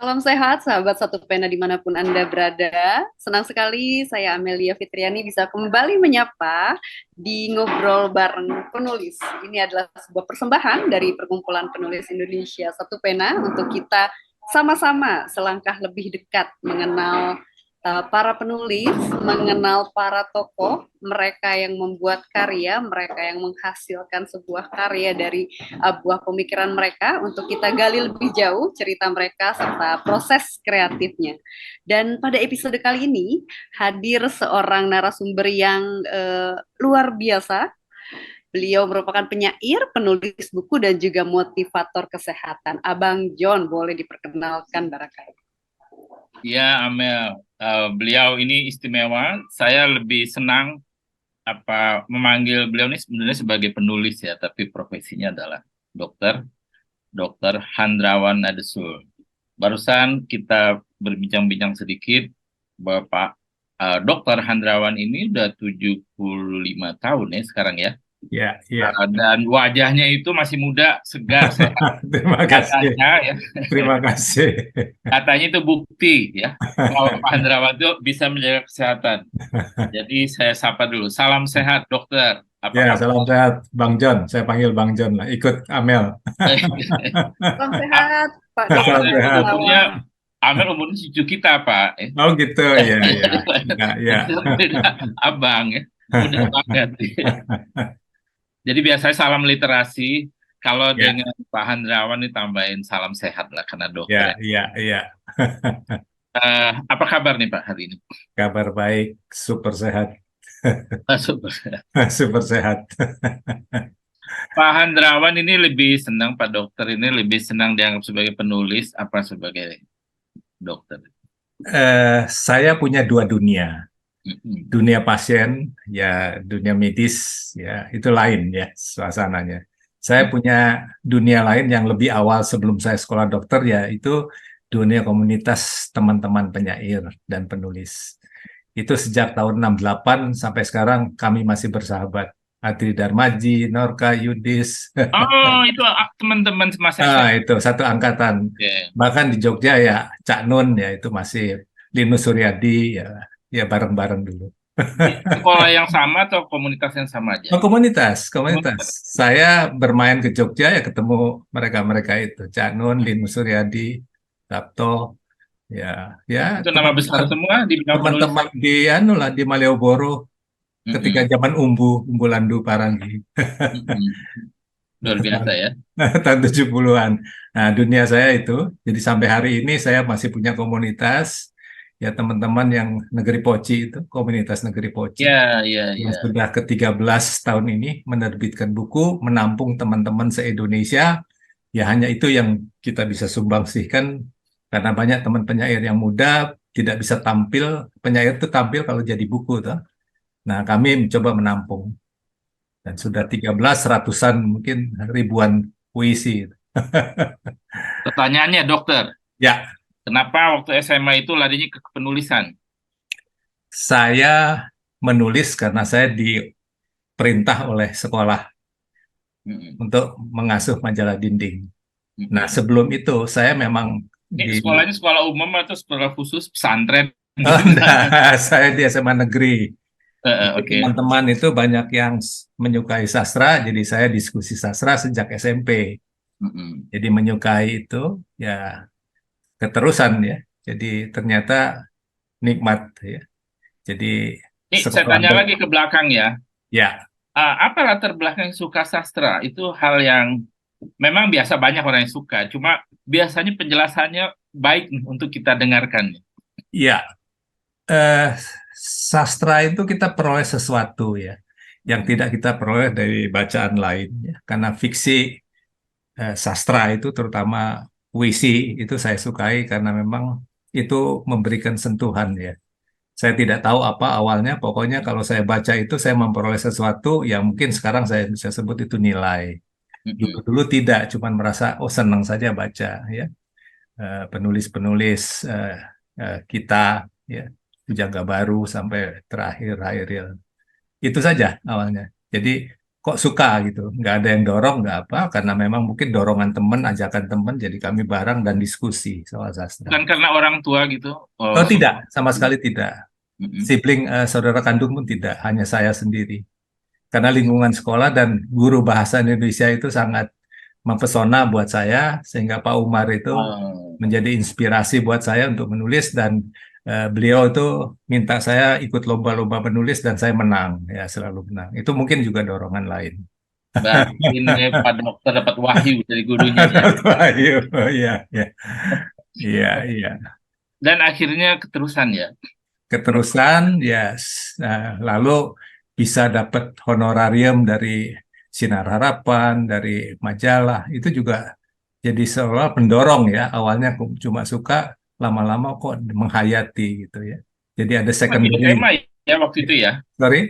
Salam sehat, sahabat Satu Pena dimanapun Anda berada. Senang sekali saya Amelia Fitriani bisa kembali menyapa di Ngobrol Bareng Penulis. Ini adalah sebuah persembahan dari Perkumpulan Penulis Indonesia Satu Pena untuk kita sama-sama selangkah lebih dekat mengenal para penulis, mengenal para tokoh, mereka yang membuat karya, mereka yang menghasilkan sebuah karya dari buah pemikiran mereka untuk kita gali lebih jauh cerita mereka serta proses kreatifnya. Dan pada episode kali ini hadir seorang narasumber yang luar biasa. Beliau merupakan penyair, penulis buku, dan juga motivator kesehatan. Abang John, boleh diperkenalkan barangkali. Ya, Amel, beliau ini istimewa. Saya lebih senang memanggil beliau ini sebenarnya sebagai penulis ya, tapi profesinya adalah dokter, Dokter Handrawan Adesul. Barusan kita berbincang-bincang sedikit, Bapak Dokter Handrawan ini udah 75 tahun ya sekarang ya. Ya, ya. Dan wajahnya itu masih muda, segar, sehat. Terima kasih. Katanya ya, Terima kasih. katanya itu bukti ya bahwa Pak Handrawan itu bisa menjaga kesehatan. Jadi saya sapa dulu. Salam sehat, dokter. Apa Ya, kabar? salam sehat, Bang John. Saya panggil Bang John lah. Ikut Amel. Salam sehat, Pak Salam Dokter sehat. Umurnya, Handrawan. Amel umurnya cucu kita, Pak. Oh gitu, ya, ya. Ya, ya. Beda abang ya. Mudah banget. Jadi biasanya salam literasi. Kalau Ya, dengan Pak Handrawan ditambahin salam sehat lah karena dokter. ya, ya, ya. Apa kabar nih Pak hari ini? Kabar baik, super sehat. Super. Super sehat. Pak Handrawan ini lebih senang, Pak Dokter ini lebih senang dianggap sebagai penulis apa sebagai dokter? Saya punya dua dunia. Mm-mm. Dunia pasien, ya dunia medis, ya itu lain ya suasananya. Saya punya dunia lain yang lebih awal sebelum saya sekolah dokter, ya itu dunia komunitas teman-teman penyair dan penulis. Itu sejak tahun 68 sampai sekarang kami masih bersahabat. Adri Darmaji, Norka, Yudis, Oh, itu teman-teman semasa SMA. itu satu angkatan. Ya. Bahkan di Jogja ya Cak Nun, ya itu masih Linus Suryadi, ya ya bareng-bareng dulu. Di sekolah yang sama atau komunitas yang sama aja? Oh, komunitas, komunitas. Komunitas. Saya bermain ke Jogja ya ketemu mereka-mereka itu, Cak Nun, Linus Suryadi, Sabto, ya, ya Itu nama besar teman-teman semua di bidang teman-teman penulisan. di anu lah di Malioboro ketika Mm-mm. zaman Umbu Landu Parangi Mm-mm. Luar biasa ya. tahun 70-an. Nah, dunia saya itu, jadi sampai hari ini saya masih punya komunitas, ya teman-teman yang Negeri Poci itu, komunitas Negeri Poci, Ya, ya, yang ya. sudah ke-13 tahun ini menerbitkan buku, menampung teman-teman se-Indonesia. Ya hanya itu yang kita bisa sumbangsihkan, karena banyak teman penyair yang muda tidak bisa tampil, penyair itu tampil kalau jadi buku tuh. Nah, kami mencoba menampung. Dan sudah 13 ratusan, mungkin ribuan puisi. Pertanyaannya, dokter, Ya, kenapa waktu SMA itu larinya ke penulisan? saya menulis karena saya diperintah oleh sekolah Mm-mm. untuk mengasuh majalah dinding. Nah, Mm-mm. sebelum itu saya memang Ini di sekolahnya sekolah umum atau sekolah khusus pesantren oh, gitu enggak, misalnya? saya di SMA negeri. Jadi Oke. teman-teman itu banyak yang menyukai sastra, jadi saya diskusi sastra sejak SMP. Mm-mm. Jadi menyukai itu ya keterusan ya. Jadi ternyata nikmat ya. Jadi Ini saya sekolah tanya lagi ke belakang ya. ya, Apa latar belakang suka sastra? Itu hal yang memang biasa banyak orang yang suka. Cuma biasanya penjelasannya baik nih untuk kita dengarkan. ya, eh, sastra itu kita peroleh sesuatu ya yang tidak kita peroleh dari bacaan lain ya. Karena fiksi, sastra itu terutama puisi itu saya sukai karena memang itu memberikan sentuhan ya. Saya tidak tahu apa awalnya, pokoknya kalau saya baca itu saya memperoleh sesuatu yang mungkin sekarang saya bisa sebut itu nilai. Mm-mm. Dulu-dulu tidak, cuman merasa oh senang saja baca ya. Penulis-penulis kita ya, Pujangga Baru sampai terakhir Hairil. Itu saja awalnya. Jadi kok suka gitu. Nggak ada yang dorong, nggak apa, karena memang mungkin dorongan teman, ajakan teman, jadi kami bareng dan diskusi soal sastra. Bukan karena orang tua gitu. Oh tidak, sama sekali tidak. Mm-mm. Sibling saudara kandung pun tidak, hanya saya sendiri. Karena lingkungan sekolah dan guru bahasa Indonesia itu sangat mempesona buat saya, sehingga Pak Umar itu Oh. menjadi inspirasi buat saya untuk menulis dan beliau itu minta saya ikut lomba-lomba menulis dan saya menang, ya selalu menang. Itu mungkin juga dorongan lain. Berarti ini Pak Dokter dapat wahyu dari gurunya ya. Ayo, iya, iya, iya, iya. Dan akhirnya keterusan ya. Keterusan, ya, lalu bisa dapat honorarium dari Sinar Harapan, dari majalah, itu juga jadi seolah pendorong ya. Awalnya aku cuma suka, lama-lama kok menghayati gitu ya. Jadi ada Masih secondary, SMA ya waktu itu ya. sorry,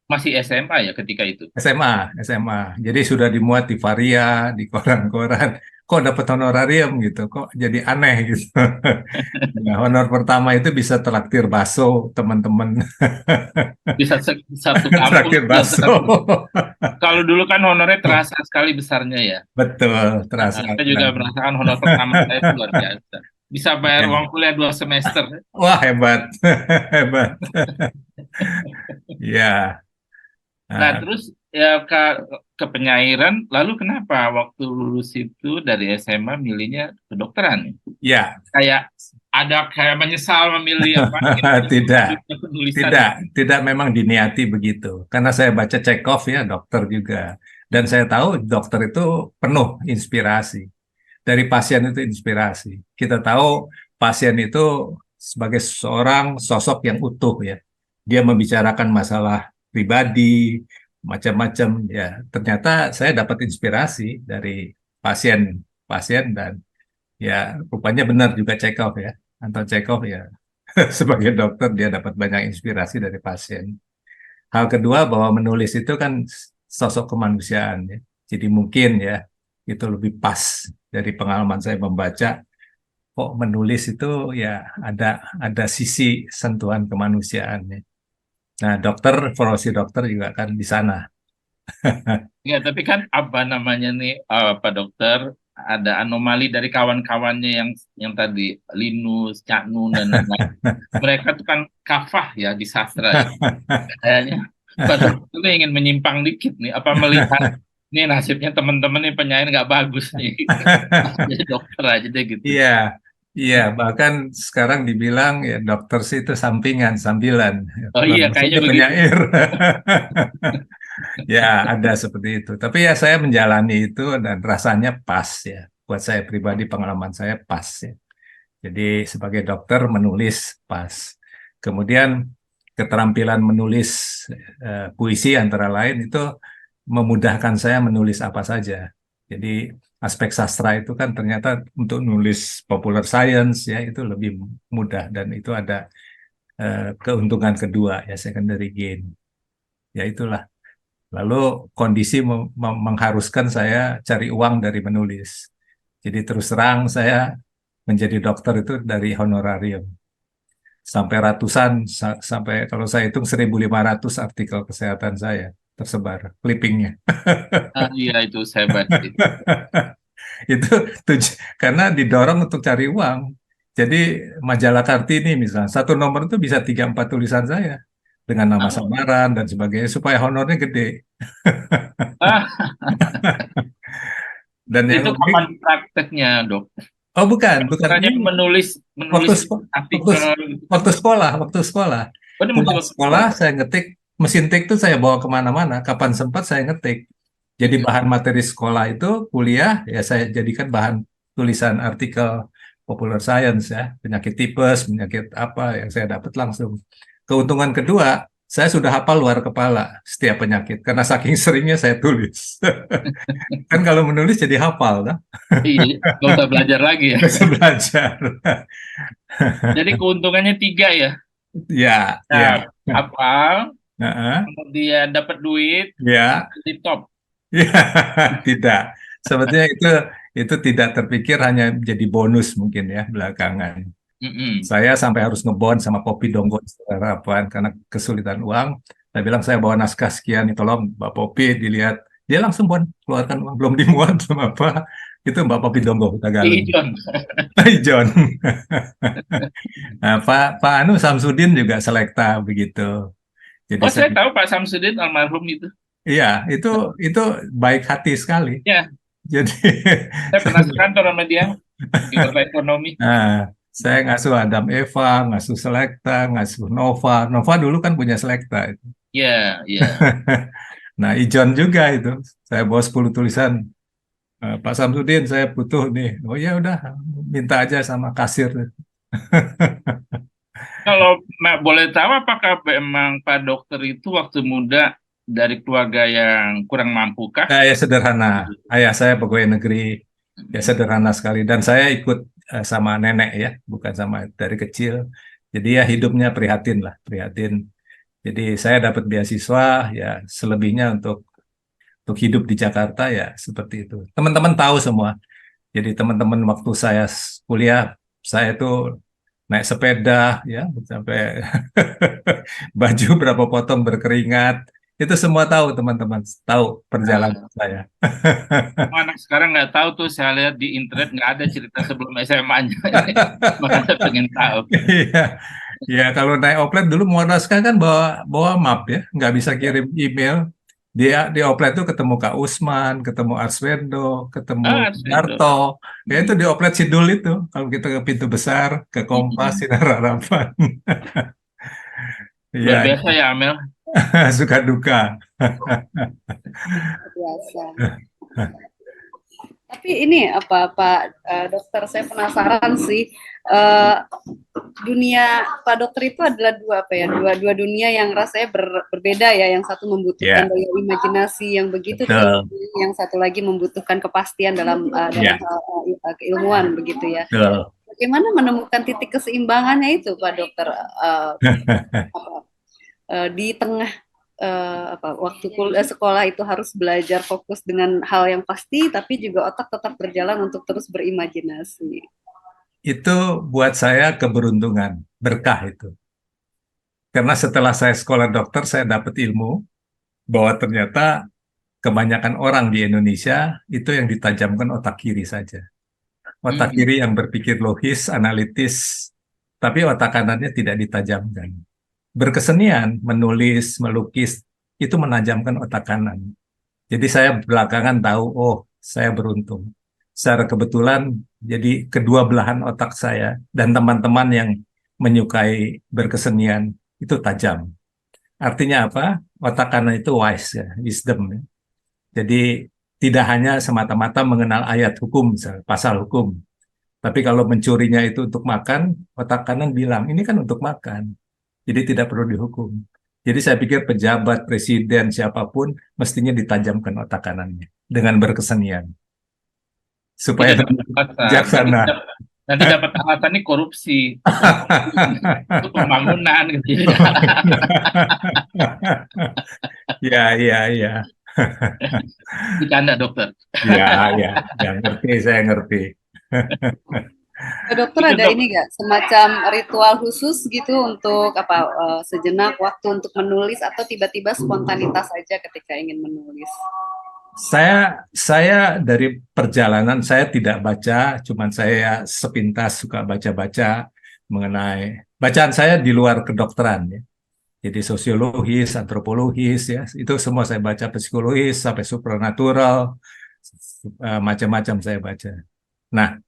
Masih SMA ya ketika itu. SMA, SMA. Jadi sudah dimuat di Varia, di koran-koran. Kok dapat honorarium gitu? Kok jadi aneh gitu. Nah, honor pertama itu bisa traktir bakso teman-teman. Bisa satu kampung. Traktir bakso. Kalau dulu kan honornya terasa sekali besarnya ya. Betul, terasa. Saya juga merasakan honor pertama saya itu luar biasa. Bisa bayar Ya. uang kuliah 2 semester. Wah, hebat. Hebat. Ya. Nah, Nah, terus ya ke penyairan, lalu kenapa waktu lulus itu dari SMA milihnya kedokteran? ya, Kayak menyesal memilih apa? tidak. Dunia penulisan. Tidak, tidak memang diniati begitu. Karena saya baca Chekhov ya, dokter juga. Dan saya tahu dokter itu penuh inspirasi. Dari pasien itu inspirasi. Kita tahu pasien itu sebagai seorang sosok yang utuh ya. Dia membicarakan masalah pribadi, macam-macam ya. Ternyata saya dapat inspirasi dari pasien dan ya rupanya benar juga Chekhov ya. Anton Chekhov ya. Sebagai dokter dia dapat banyak inspirasi dari pasien. Hal kedua bahwa menulis itu kan sosok kemanusiaan ya. Jadi mungkin ya itu lebih pas dari pengalaman saya membaca kok menulis itu ya ada sisi sentuhan kemanusiaannya. Nah, dokter, profesi dokter juga kan di sana. Ya, tapi kan apa namanya nih, Pak Dokter, ada anomali dari kawan-kawannya yang tadi Linus, Cak Nun dan lain-lain. Mereka tuh kan kafah ya di sastra ya. Kayaknya Pak Dokter tuh ingin menyimpang dikit nih. Apa melihat nih nasibnya teman-teman nih penyair nggak bagus nih. Jadi dokter aja deh gitu. Iya, iya. Bahkan sekarang dibilang ya dokter sih itu sampingan, sambilan. Oh Bukan iya, kayaknya maksudnya begitu. penyair. Ya, ada seperti itu. Tapi ya saya menjalani itu dan rasanya pas ya. Buat saya pribadi pengalaman saya pas ya. Jadi sebagai dokter menulis pas. Kemudian keterampilan menulis puisi antara lain itu memudahkan saya menulis apa saja. Jadi aspek sastra itu kan ternyata untuk nulis popular science ya itu lebih mudah dan itu ada keuntungan kedua ya secondary gain. Ya itulah. Lalu kondisi mengharuskan saya cari uang dari menulis. Jadi terus terang saya menjadi dokter itu dari honorarium. Sampai ratusan, sampai kalau saya hitung 1.500 artikel kesehatan saya tersebar, clippingnya. Ah, iya itu saya baca itu. Itu karena didorong untuk cari uang. Jadi majalah Kartini misalnya, satu nomor itu bisa 3-4 tulisan saya dengan nama Ah, samaran dan sebagainya supaya honornya gede. ah, Dan yang itu unik, kapan prakteknya, Dok? oh bukan, bukan Bukannya ini menulis waktu menulis waktu artikel gitu kan? waktu sekolah, waktu sekolah. Oh, ini masih Pulang waktu sekolah sekolah. saya ngetik, mesin tik itu saya bawa kemana-mana. Kapan sempat saya ngetik. Jadi Mm-mm. bahan materi sekolah itu kuliah ya saya jadikan bahan tulisan artikel popular science ya, penyakit tipes, penyakit apa yang saya dapat langsung. Keuntungan kedua, saya sudah hafal luar kepala setiap penyakit karena saking seringnya saya tulis. Kan kalau menulis jadi hafal, kan? Iya, nggak usah belajar lagi ya. Nggak usah belajar. Jadi keuntungannya tiga ya. Ya, ya. Nah, hafal, Heeh. kemudian dapat duit, Ya, di top. ya, tidak. Sebetulnya itu tidak terpikir hanya jadi bonus mungkin ya belakangan. Mm-mm. Saya sampai harus ngebond sama Kopi Donggo harapan karena kesulitan uang. Saya bilang saya bawa naskah sekian, nih tolong Mbak Popi dilihat. Dia langsung keluarkan uang, belum dimuat sama apa. Itu Mbak Popi Donggo Tagalog. John. Hai John. Nah, Pak Anu Samsudin juga selekta begitu. Jadi Oh, saya tahu Pak Samsudin almarhum itu. iya, itu baik hati sekali. Ya, Jadi saya pernah sekantor sama dia di Kota Ekonomi. nah, saya ngasuh Adam Eva, ngasuh Selekta, ngasuh Nova. Nova dulu kan punya Selekta. Ya, ya. Nah, Ijon juga itu. Saya bawa 10 tulisan. Pak Samsudin, saya butuh nih. Oh ya udah, minta aja sama kasir. Kalau boleh tahu, apakah memang Pak Dokter itu waktu muda dari keluarga yang kurang mampu kah? Ya sederhana. Ayah saya pegawai negeri, ya sederhana sekali. Dan saya ikut sama nenek ya, bukan sama dari kecil. Jadi ya hidupnya prihatin lah, prihatin. Jadi saya dapat beasiswa, ya selebihnya untuk hidup di Jakarta ya seperti itu. Teman-teman tahu semua. Jadi teman-teman waktu saya kuliah, saya itu naik sepeda ya sampai baju berapa potong berkeringat. Itu semua tahu teman-teman, tahu perjalanan saya. Anak sekarang nggak tahu tuh, saya lihat di internet nggak ada cerita sebelum SMA-nya. Makanya pengen tahu. Iya, ya kalau naik oplet dulu Muaraska kan bawa bawa map ya, nggak bisa kirim email. Dia di oplet itu ketemu Kak Usman, ketemu Arswendo, ketemu Arswendo. Darto. Ya itu di oplet Sidul itu. Kalau kita ke pintu besar, ke Kompas, Sinar Harapan. Luar Iya, biasa ya, Amel. suka duka. Biasa. Tapi ini apa Pak Dokter, saya penasaran sih, dunia Pak Dokter itu adalah dua dunia yang rasanya berbeda ya. Yang satu membutuhkan daya imajinasi yang begitu tinggi, yang satu lagi membutuhkan kepastian dalam keilmuan begitu ya. Bagaimana menemukan titik keseimbangannya itu Pak Dokter, di tengah waktu sekolah itu harus belajar fokus dengan hal yang pasti, tapi juga otak tetap berjalan untuk terus berimajinasi. Itu buat saya keberuntungan, berkah itu. Karena setelah saya sekolah dokter, saya dapat ilmu bahwa ternyata kebanyakan orang di Indonesia itu yang ditajamkan otak kiri saja. Otak kiri yang berpikir logis, analitis, tapi otak kanannya tidak ditajamkan. Berkesenian, menulis, melukis, itu menajamkan otak kanan. Jadi saya belakangan tahu, oh saya beruntung. Secara kebetulan, jadi kedua belahan otak saya dan teman-teman yang menyukai berkesenian itu tajam. Artinya apa? Otak kanan itu wise, ya, wisdom. Ya. Jadi tidak hanya semata-mata mengenal ayat hukum, misalnya, pasal hukum. Tapi kalau mencurinya itu untuk makan, otak kanan bilang, ini kan untuk makan. Jadi tidak perlu dihukum. Jadi saya pikir pejabat, presiden, siapapun mestinya ditajamkan otak kanannya dengan berkesenian. Supaya bijaksana. Nanti dapat alasan ini korupsi. Itu pembangunan. Gitu. Ya. Bercanda dokter. Ya, saya ngerti. Dokter ada ini nggak semacam ritual khusus gitu untuk sejenak waktu untuk menulis atau tiba-tiba spontanitas saja ketika ingin menulis? Saya dari perjalanan saya tidak baca, cuman saya sepintas suka baca-baca mengenai bacaan saya di luar kedokteran ya. Jadi sosiologis, antropologis ya, itu semua saya baca, psikologis sampai supranatural, macam-macam saya baca. Nah,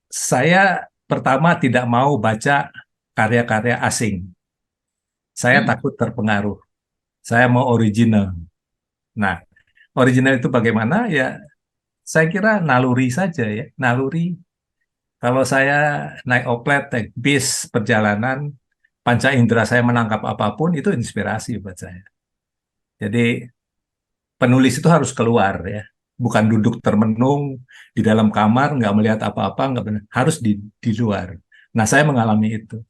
saya pertama tidak mau baca karya-karya asing. Saya takut terpengaruh. Saya mau original. Nah, original itu bagaimana? Ya, saya kira naluri saja ya, naluri. Kalau saya naik oplet, naik bis, perjalanan, panca indera saya menangkap apapun, itu inspirasi buat saya. Jadi, penulis itu harus keluar ya. Bukan duduk termenung di dalam kamar, nggak melihat apa-apa, nggak benar. Harus di luar. Nah, saya mengalami itu.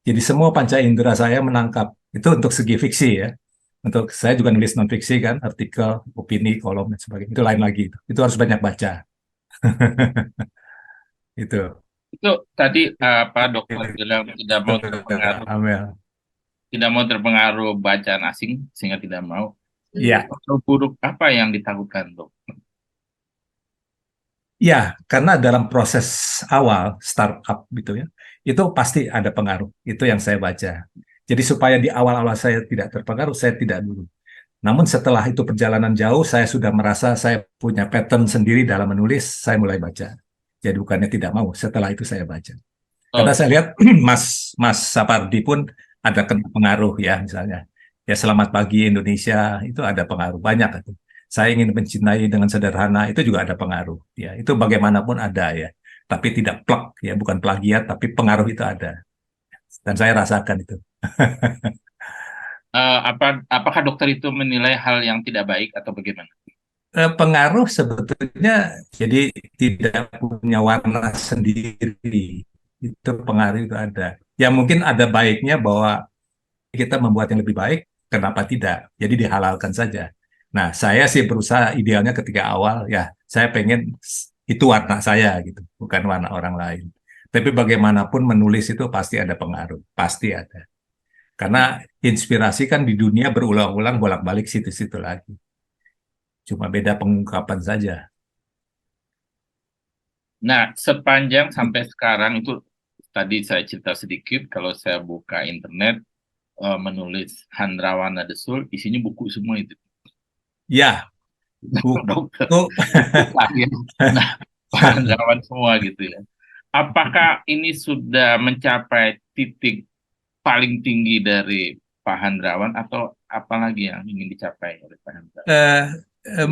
Jadi semua panca indera saya menangkap. Itu untuk segi fiksi ya. Untuk saya juga nulis non fiksi kan, artikel, opini, kolom dan sebagainya. Itu lain lagi. Itu harus banyak baca. Itu. Itu tadi Pak Dokter bilang tidak mau terpengaruh. Amel. tidak mau terpengaruh bacaan asing sehingga tidak mau. Ya, Pengaruh buruk apa yang ditakutkan, Dok? ya, karena dalam proses awal startup gitu ya, itu pasti ada pengaruh. Itu yang saya baca. Jadi supaya di awal-awal saya tidak terpengaruh, saya tidak dulu. Namun setelah itu perjalanan jauh, saya sudah merasa saya punya pattern sendiri dalam menulis, saya mulai baca. Jadi bukannya tidak mau, setelah itu saya baca. Karena Oh, saya lihat Mas Mas Sapardi pun ada kena pengaruh ya misalnya. Ya Selamat Pagi Indonesia itu ada pengaruh banyak itu. Saya ingin mencintai dengan sederhana itu juga ada pengaruh ya. Itu bagaimanapun ada ya. Tapi tidak plak ya, bukan plagiat tapi pengaruh itu ada. Dan saya rasakan itu. apakah dokter itu menilai hal yang tidak baik atau bagaimana? Pengaruh sebetulnya jadi tidak punya warna sendiri. Itu pengaruh itu ada. Ya mungkin ada baiknya bahwa kita membuat yang lebih baik, kenapa tidak? Jadi dihalalkan saja. Nah, saya sih berusaha idealnya ketika awal, ya saya pengen itu warna saya gitu, bukan warna orang lain. Tapi bagaimanapun menulis itu pasti ada pengaruh, pasti ada. Karena inspirasi kan di dunia berulang-ulang bolak-balik situ-situ lagi. Cuma beda pengungkapan saja. Nah, sepanjang sampai sekarang itu tadi saya cerita sedikit, kalau saya buka internet, menulis Handrawana Desul, isinya buku semua itu. Ya, Dokter, buku. buku karya. Nah, Pak Handrawan semua gitu ya. Apakah ini sudah mencapai titik paling tinggi dari Pak Handrawan atau apalagi yang ingin dicapai oleh Pak Handrawan? eh,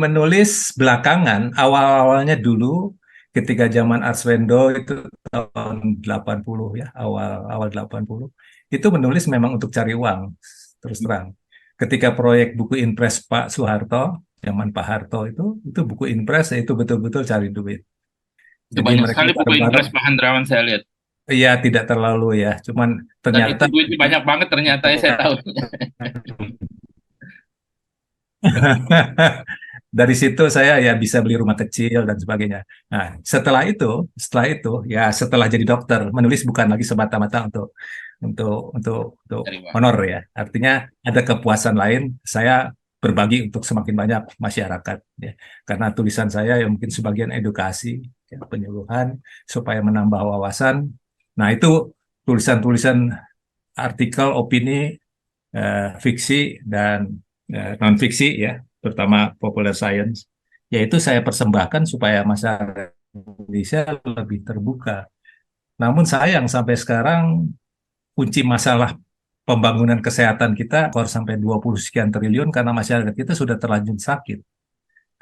Menulis belakangan, awal-awalnya dulu ketika zaman Arswendo itu tahun 80 ya, awal-awal 80, itu menulis memang untuk cari uang, terus terang. Ketika proyek buku Impres Pak Soeharto, zaman Pak Harto itu buku Impres itu betul-betul cari duit. Itu Jadi banyak mereka sekali buku bareng-bareng, Impres Pak Handrawan saya lihat. ya tidak terlalu ya, cuman Dan itu ternyata duitnya banyak banget ternyata ya saya tahu. dari situ saya ya bisa beli rumah kecil dan sebagainya. Nah, setelah itu ya setelah jadi dokter, menulis bukan lagi semata-mata untuk Dari Pak. honor ya. Artinya ada kepuasan lain saya berbagi untuk semakin banyak masyarakat ya. Karena tulisan saya yang mungkin sebagian edukasi, ya, penyuluhan supaya menambah wawasan. Nah, itu tulisan-tulisan artikel opini fiksi dan non fiksi ya, terutama popular science, yaitu saya persembahkan supaya masyarakat Indonesia lebih terbuka. Namun sayang sampai sekarang kunci masalah pembangunan kesehatan kita harus sampai 20 sekian triliun karena masyarakat kita sudah terlanjur sakit.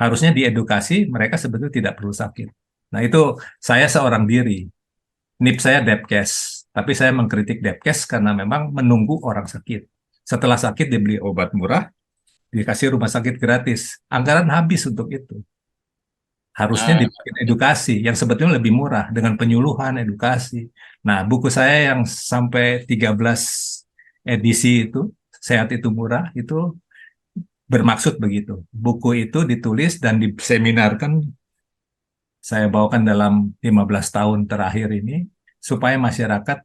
Harusnya diedukasi mereka sebetulnya tidak perlu sakit. Nah itu saya seorang diri. NIP saya Depkes, tapi saya mengkritik Depkes karena memang menunggu orang sakit. Setelah sakit dibeli obat murah, dikasih rumah sakit gratis. Anggaran habis untuk itu. Harusnya Ah, dibikin edukasi yang sebetulnya lebih murah dengan penyuluhan edukasi. Nah, buku saya yang sampai 13 edisi itu, Sehat itu Murah, itu bermaksud begitu. Buku itu ditulis dan diseminarkan saya bawakan dalam 15 tahun terakhir ini supaya masyarakat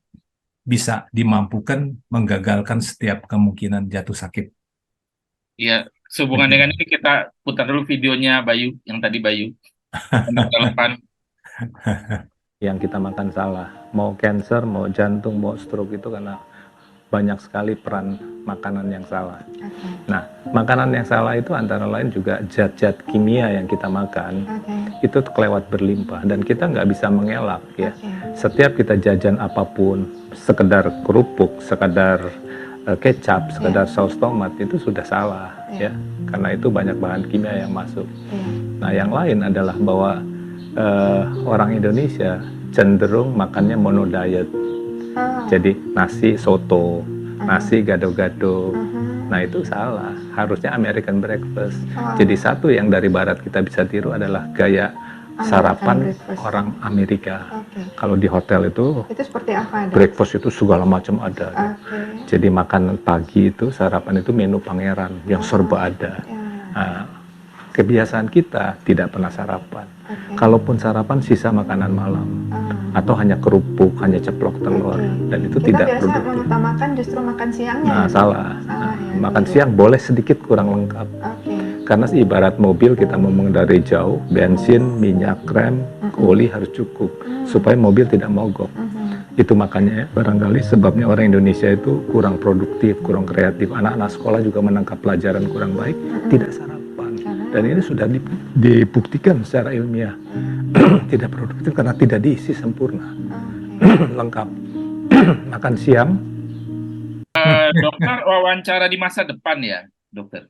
bisa dimampukan menggagalkan setiap kemungkinan jatuh sakit. iya, sehubungan dengan ini kita putar dulu videonya Bayu, yang tadi Bayu. Nomor telepon. Yang kita makan salah, mau cancer, mau jantung, mau stroke itu karena banyak sekali peran makanan yang salah. Nah, makanan yang salah itu antara lain juga zat-zat kimia yang kita makan, itu kelewat berlimpah dan kita nggak bisa mengelak ya. Setiap kita jajan apapun, sekedar kerupuk, sekedar kecap, sekedar saus tomat itu sudah salah ya, karena itu banyak bahan kimia yang masuk. Nah, yang lain adalah bahwa orang Indonesia cenderung makannya mono diet. Jadi nasi soto, nasi gado-gado. Nah itu salah. Harusnya American breakfast. Jadi satu yang dari barat kita bisa tiru adalah gaya sarapan orang Amerika. Kalau di hotel itu seperti apa? breakfast itu segala macam ada. Jadi makan pagi itu sarapan itu menu pangeran yang serba ada. Nah, kebiasaan kita tidak pernah sarapan. Kalaupun sarapan sisa makanan malam atau hanya kerupuk, hanya ceplok telur, dan itu Kita tidak biasa produktif. mengutamakan justru makan siangnya. Nah, ya? salah. Salah, ya. Makan siang boleh sedikit kurang lengkap. Oke. Karena ibarat mobil, kita mau mengendarai jauh, bensin, minyak, rem, oli harus cukup supaya mobil tidak mogok. Itu makanya barangkali sebabnya orang Indonesia itu kurang produktif, kurang kreatif. Anak-anak sekolah juga menangkap pelajaran kurang baik, tidak sarapan. Dan ini sudah dibuktikan secara ilmiah tidak produktif karena tidak diisi sempurna, lengkap. Makan siang. Dokter, wawancara di masa depan ya, dokter.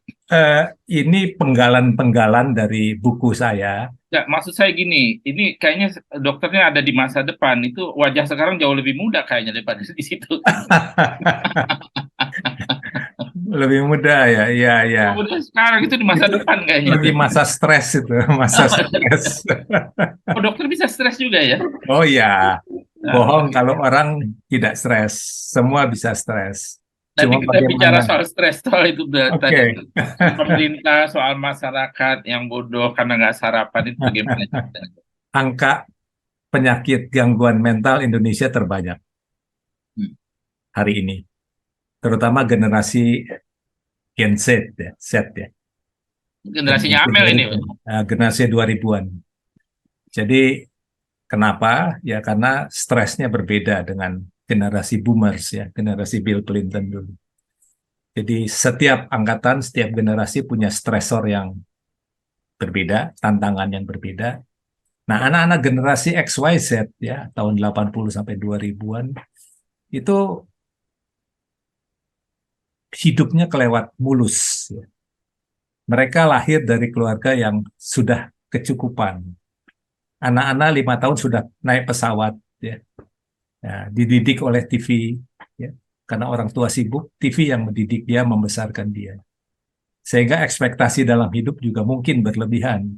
Ini penggalan-penggalan dari buku saya. Ya, maksud saya gini, ini kayaknya dokternya ada di masa depan, itu wajah sekarang jauh lebih muda kayaknya daripada di situ. Lebih mudah ya, iya, iya. Muda sekarang itu di masa Itu depan kayaknya. Lebih masa stres itu, masa stres. Oh, dokter bisa stres juga ya? Oh ya, Nah, bohong kalau orang tidak stres. Semua bisa stres. Tapi Cuma kita bicara bagaimana? soal stres, soal itu tadi Oke. pemerintah, soal masyarakat yang bodoh karena nggak sarapan itu bagaimana? Angka penyakit gangguan mental Indonesia terbanyak hari ini, terutama generasi Gen Z ya, Generasinya Amel ini. generasi 2000-an. Jadi kenapa? Ya karena stresnya berbeda dengan generasi boomers ya, generasi Bill Clinton dulu. Jadi setiap angkatan, setiap generasi punya stresor yang berbeda, tantangan yang berbeda. Nah, anak-anak generasi XYZ ya, tahun 80 sampai 2000-an itu hidupnya kelewat mulus ya. Mereka lahir dari keluarga yang sudah kecukupan. Anak-anak 5 tahun sudah naik pesawat ya. Ya, dididik oleh TV ya. Karena orang tua sibuk, TV yang mendidik dia, membesarkan dia. Sehingga ekspektasi dalam hidup juga mungkin berlebihan.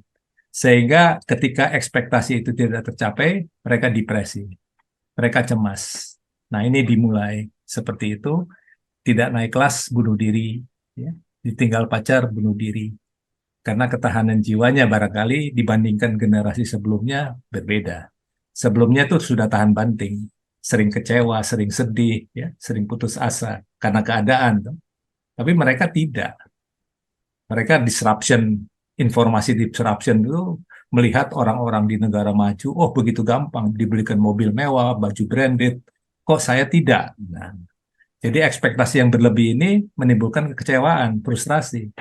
Sehingga ketika ekspektasi itu tidak tercapai, mereka depresi, mereka cemas. Nah, ini dimulai seperti itu, tidak naik kelas, bunuh diri, ya. Ditinggal pacar, bunuh diri. Karena ketahanan jiwanya barangkali dibandingkan generasi sebelumnya berbeda. Sebelumnya tuh sudah tahan banting, sering kecewa, sering sedih, ya, sering putus asa karena keadaan. Tapi mereka tidak. Mereka disruption, informasi disruption itu melihat orang-orang di negara maju, oh begitu gampang dibelikan mobil mewah, baju branded, kok saya tidak. Nah, jadi ekspektasi yang berlebih ini menimbulkan kekecewaan, frustrasi.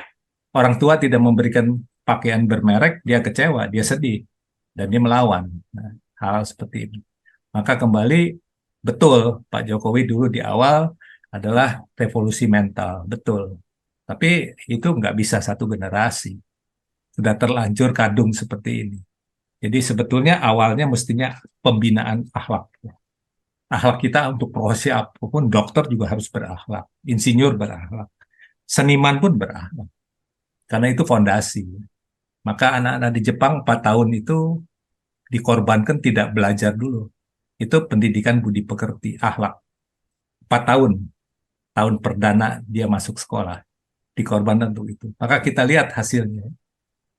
Orang tua tidak memberikan pakaian bermerek, dia kecewa, dia sedih, dan dia melawan. Nah, hal seperti ini. Maka kembali, betul Pak Jokowi dulu di awal adalah revolusi mental, betul. Tapi itu nggak bisa satu generasi. Sudah terlanjur kadung seperti ini. Jadi sebetulnya awalnya mestinya pembinaan akhlak. Akhlak kita untuk profesi apapun, dokter juga harus berakhlak, insinyur berakhlak, seniman pun berakhlak. Karena itu fondasi. Maka anak-anak di Jepang 4 tahun itu dikorbankan tidak belajar dulu. Itu pendidikan budi pekerti, akhlak. 4 tahun, tahun perdana dia masuk sekolah. Dikorbankan untuk itu. Maka kita lihat hasilnya.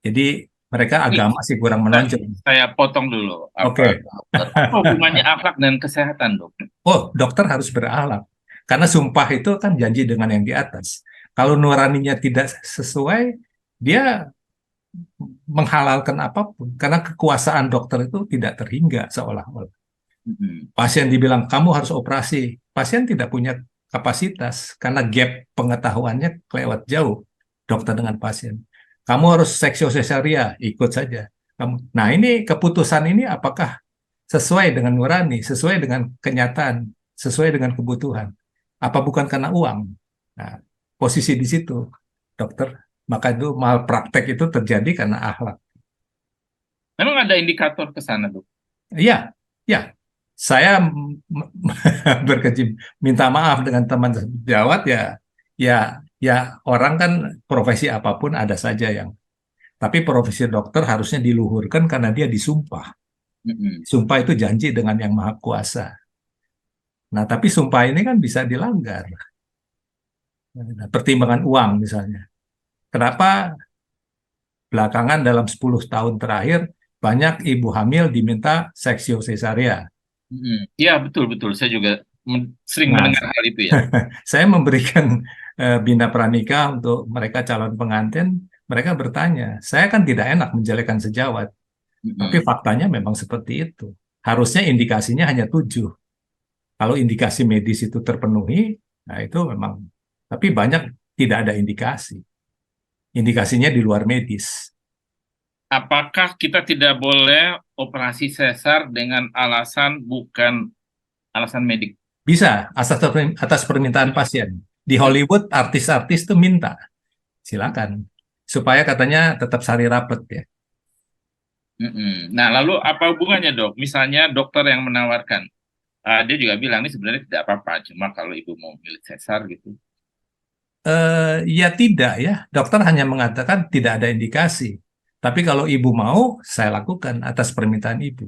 Jadi mereka agama sih kurang menonjol. Saya potong dulu. Oke. Apa hubungannya akhlak dan kesehatan, dok? Oh, dokter harus berakhlak. Karena sumpah itu kan janji dengan yang di atas. Kalau nuraninya tidak sesuai, dia menghalalkan apapun. Karena kekuasaan dokter itu tidak terhingga seolah-olah. Pasien dibilang, kamu harus operasi. Pasien tidak punya kapasitas. Karena gap pengetahuannya kelewat jauh dokter dengan pasien. Kamu harus seksio sesaria, ikut saja. Nah, ini keputusan ini apakah sesuai dengan nurani, sesuai dengan kenyataan, sesuai dengan kebutuhan? Apa bukan karena uang? Nah, posisi di situ, dokter. Maka itu malpraktek itu terjadi karena akhlak. Memang ada indikator ke sana, dok? Iya, ya. Saya minta maaf dengan teman sejawat ya orang kan profesi apapun ada saja yang. Tapi profesi dokter harusnya diluhurkan karena dia disumpah. Sumpah itu janji dengan yang maha kuasa. Nah, tapi sumpah ini kan bisa dilanggar. Nah, pertimbangan uang misalnya. Kenapa Belakangan dalam 10 tahun terakhir, banyak ibu hamil diminta seksio cesarea. Iya, betul. Saya juga sering Nah, mendengar hal itu ya. saya memberikan bina pranikah untuk mereka calon pengantin, mereka bertanya, saya kan tidak enak menjelekan sejawat, tapi faktanya memang seperti itu. Harusnya indikasinya hanya 7. Kalau indikasi medis itu terpenuhi, nah itu memang, tapi banyak tidak ada indikasi. Indikasinya di luar medis. Apakah kita tidak boleh operasi sesar dengan alasan bukan alasan medik? Bisa, atas permintaan pasien. Di Hollywood, artis-artis tuh minta, silakan. Supaya katanya tetap sari rapet ya. Nah, lalu apa hubungannya dok? Misalnya dokter yang menawarkan, dia juga bilang ini sebenarnya tidak apa-apa, cuma kalau ibu mau milih sesar gitu. Ya tidak ya, dokter hanya mengatakan tidak ada indikasi. Tapi kalau ibu mau, saya lakukan atas permintaan ibu.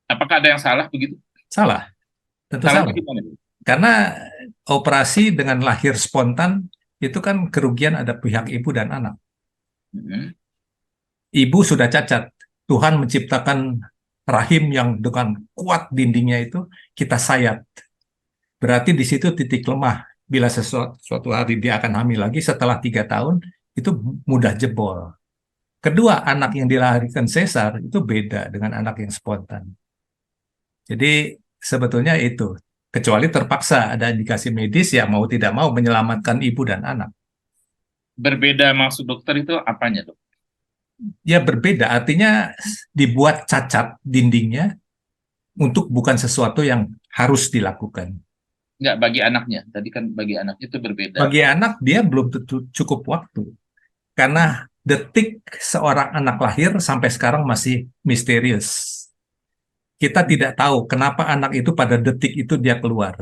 Apakah ada yang salah begitu? Salah, tentu Salahnya salah. gimana? Karena operasi dengan lahir spontan itu kan kerugian ada pihak ibu dan anak. Ibu sudah cacat. Tuhan menciptakan rahim yang dengan kuat dindingnya itu kita sayat. Berarti di situ titik lemah. Bila suatu hari dia akan hamil lagi setelah 3 tahun, itu mudah jebol. Kedua, anak yang dilahirkan sesar itu beda dengan anak yang spontan. Jadi sebetulnya itu, kecuali terpaksa ada indikasi medis ya mau tidak mau menyelamatkan ibu dan anak. Berbeda maksud dokter itu apanya dok? Ya berbeda, artinya dibuat cacat dindingnya untuk bukan sesuatu yang harus dilakukan. Nggak bagi anaknya, tadi kan bagi anaknya itu berbeda. Bagi anak dia belum tentu cukup waktu. Karena detik seorang anak lahir sampai sekarang masih misterius. Kita tidak tahu kenapa anak itu pada detik itu dia keluar.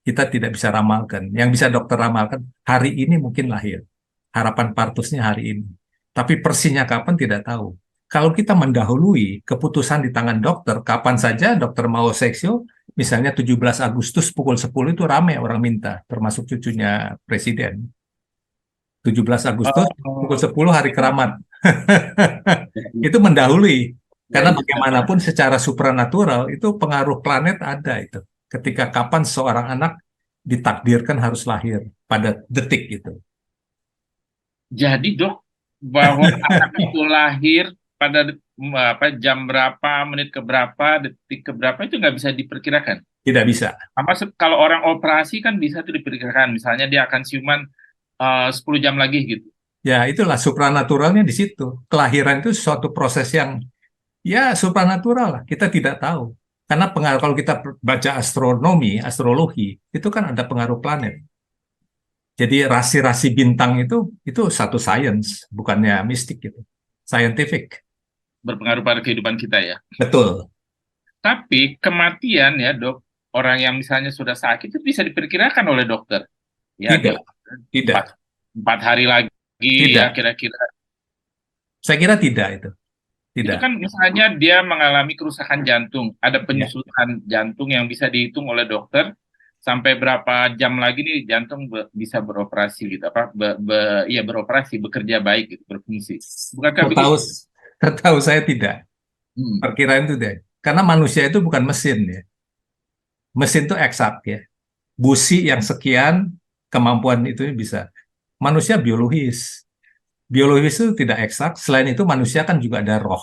Kita tidak bisa ramalkan. Yang bisa dokter ramalkan, hari ini mungkin lahir. Harapan partusnya hari ini. Tapi persisnya kapan tidak tahu. Kalau kita mendahului keputusan di tangan dokter, kapan saja dokter mau seksio, misalnya 17 Agustus pukul 10 itu ramai orang minta, termasuk cucunya presiden. 17 Agustus pukul 10 hari keramat. Itu mendahului. Karena bagaimanapun secara supranatural itu pengaruh planet ada itu. Ketika kapan seorang anak ditakdirkan harus lahir pada detik itu. Jadi dok, bahwa anak itu lahir pada jam berapa, menit keberapa, detik keberapa itu nggak bisa diperkirakan. Tidak bisa. Kalau orang operasi kan bisa tuh diperkirakan. Misalnya dia akan siuman 10 jam lagi gitu. Ya itulah supranaturalnya di situ. Kelahiran itu suatu proses yang ya supranatural lah. Kita tidak tahu. Karena pengaruh kalau kita baca astronomi, astrologi, itu kan ada pengaruh planet. Jadi rasi-rasi bintang itu satu sains, bukannya mistik gitu. Scientific. Berpengaruh pada kehidupan kita ya. Betul. Tapi kematian ya dok, orang yang misalnya sudah sakit itu bisa diperkirakan oleh dokter. Ya, Tidak. Tidak. 4 hari lagi Tidak. ya kira-kira. Saya kira tidak itu. Itu Tidak. kan misalnya dia mengalami kerusakan jantung, ada penyusutan jantung yang bisa dihitung oleh dokter sampai berapa jam lagi nih jantung bisa beroperasi gitu beroperasi, bekerja baik gitu, berfungsi. Bukankah begitu? Tahu saya tidak. Perkiraan itu deh. Karena manusia itu bukan mesin ya. Mesin itu eksak ya. Busi yang sekian kemampuan itu bisa. Manusia biologis. Biologis itu tidak eksak. Selain itu manusia kan juga ada roh.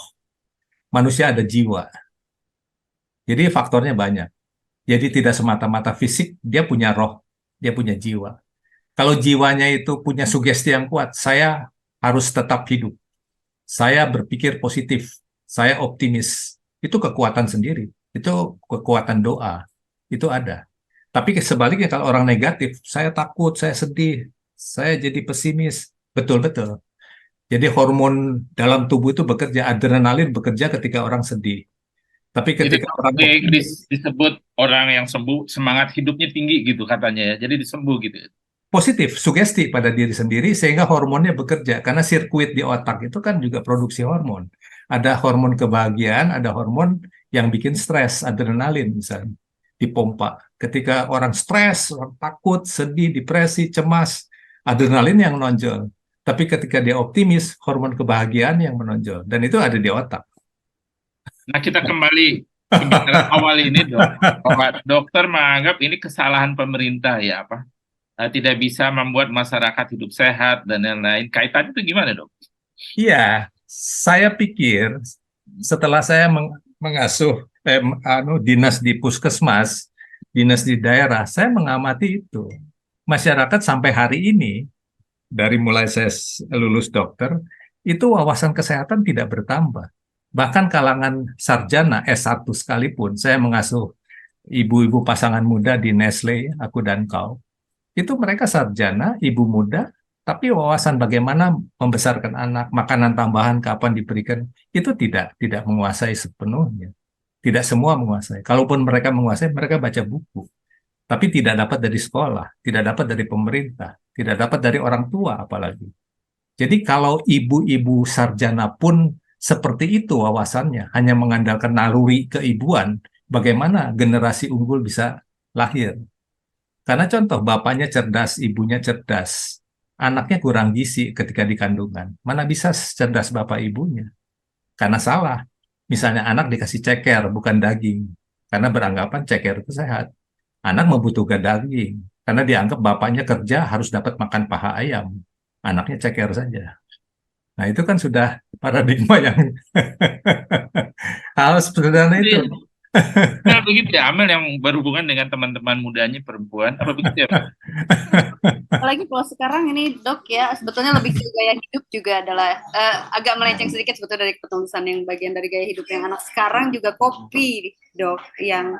Manusia ada jiwa. Jadi faktornya banyak. Jadi tidak semata-mata fisik, dia punya roh, dia punya jiwa. Kalau jiwanya itu punya sugesti yang kuat, saya harus tetap hidup. Saya berpikir positif, saya optimis. Itu kekuatan sendiri, itu kekuatan doa, itu ada. Tapi sebaliknya kalau orang negatif, saya takut, saya sedih, saya jadi pesimis. Betul-betul. Jadi hormon dalam tubuh itu bekerja, adrenalin bekerja ketika orang sedih. Tapi ketika orang disebut orang yang sembuh, semangat hidupnya tinggi gitu katanya ya. Jadi disembuh gitu. Positif, sugesti pada diri sendiri sehingga hormonnya bekerja. Karena sirkuit di otak itu kan juga produksi hormon. Ada hormon kebahagiaan, ada hormon yang bikin stres, adrenalin misalnya, dipompa. Ketika orang stres, orang takut, sedih, depresi, cemas, adrenalin yang nonjol. Tapi ketika dia optimis, hormon kebahagiaan yang menonjol. Dan itu ada di otak. Nah, kita kembali ke bicara awal ini, Dok. Bahwa dokter menganggap ini kesalahan pemerintah ya, apa? Tidak bisa membuat masyarakat hidup sehat dan lain-lain. Kaitannya itu gimana, Dok? Iya, saya pikir setelah saya mengasuh dinas di puskesmas, dinas di daerah, saya mengamati itu. Masyarakat sampai hari ini, dari mulai saya lulus dokter, itu wawasan kesehatan tidak bertambah. Bahkan kalangan sarjana S1 sekalipun, saya mengasuh ibu-ibu pasangan muda di Nestle, aku dan kau. Itu mereka sarjana, ibu muda, tapi wawasan bagaimana membesarkan anak, makanan tambahan kapan diberikan, itu tidak menguasai sepenuhnya. Tidak semua menguasai. Kalaupun mereka menguasai, mereka baca buku. Tapi tidak dapat dari sekolah, tidak dapat dari pemerintah, tidak dapat dari orang tua apalagi. Jadi kalau ibu-ibu sarjana pun seperti itu wawasannya, hanya mengandalkan naluri keibuan, bagaimana generasi unggul bisa lahir? Karena contoh, bapaknya cerdas, ibunya cerdas, anaknya kurang gizi ketika di kandungan. Mana bisa cerdas bapak ibunya? Karena salah. Misalnya anak dikasih ceker, bukan daging. Karena beranggapan ceker itu sehat. Anak membutuhkan daging. Karena dianggap bapaknya kerja harus dapat makan paha ayam. Anaknya ceker saja. Nah, itu kan sudah paradigma yang hal sederhana itu. Nah, begitu ya, Amel yang berhubungan dengan teman-teman mudanya perempuan, apa begitu ya, Pak? Apalagi kalau sekarang ini dok ya, sebetulnya lebih ke gaya hidup juga adalah agak melenceng sedikit sebetulnya dari penulisan yang bagian dari gaya hidup yang anak sekarang juga kopi dok, yang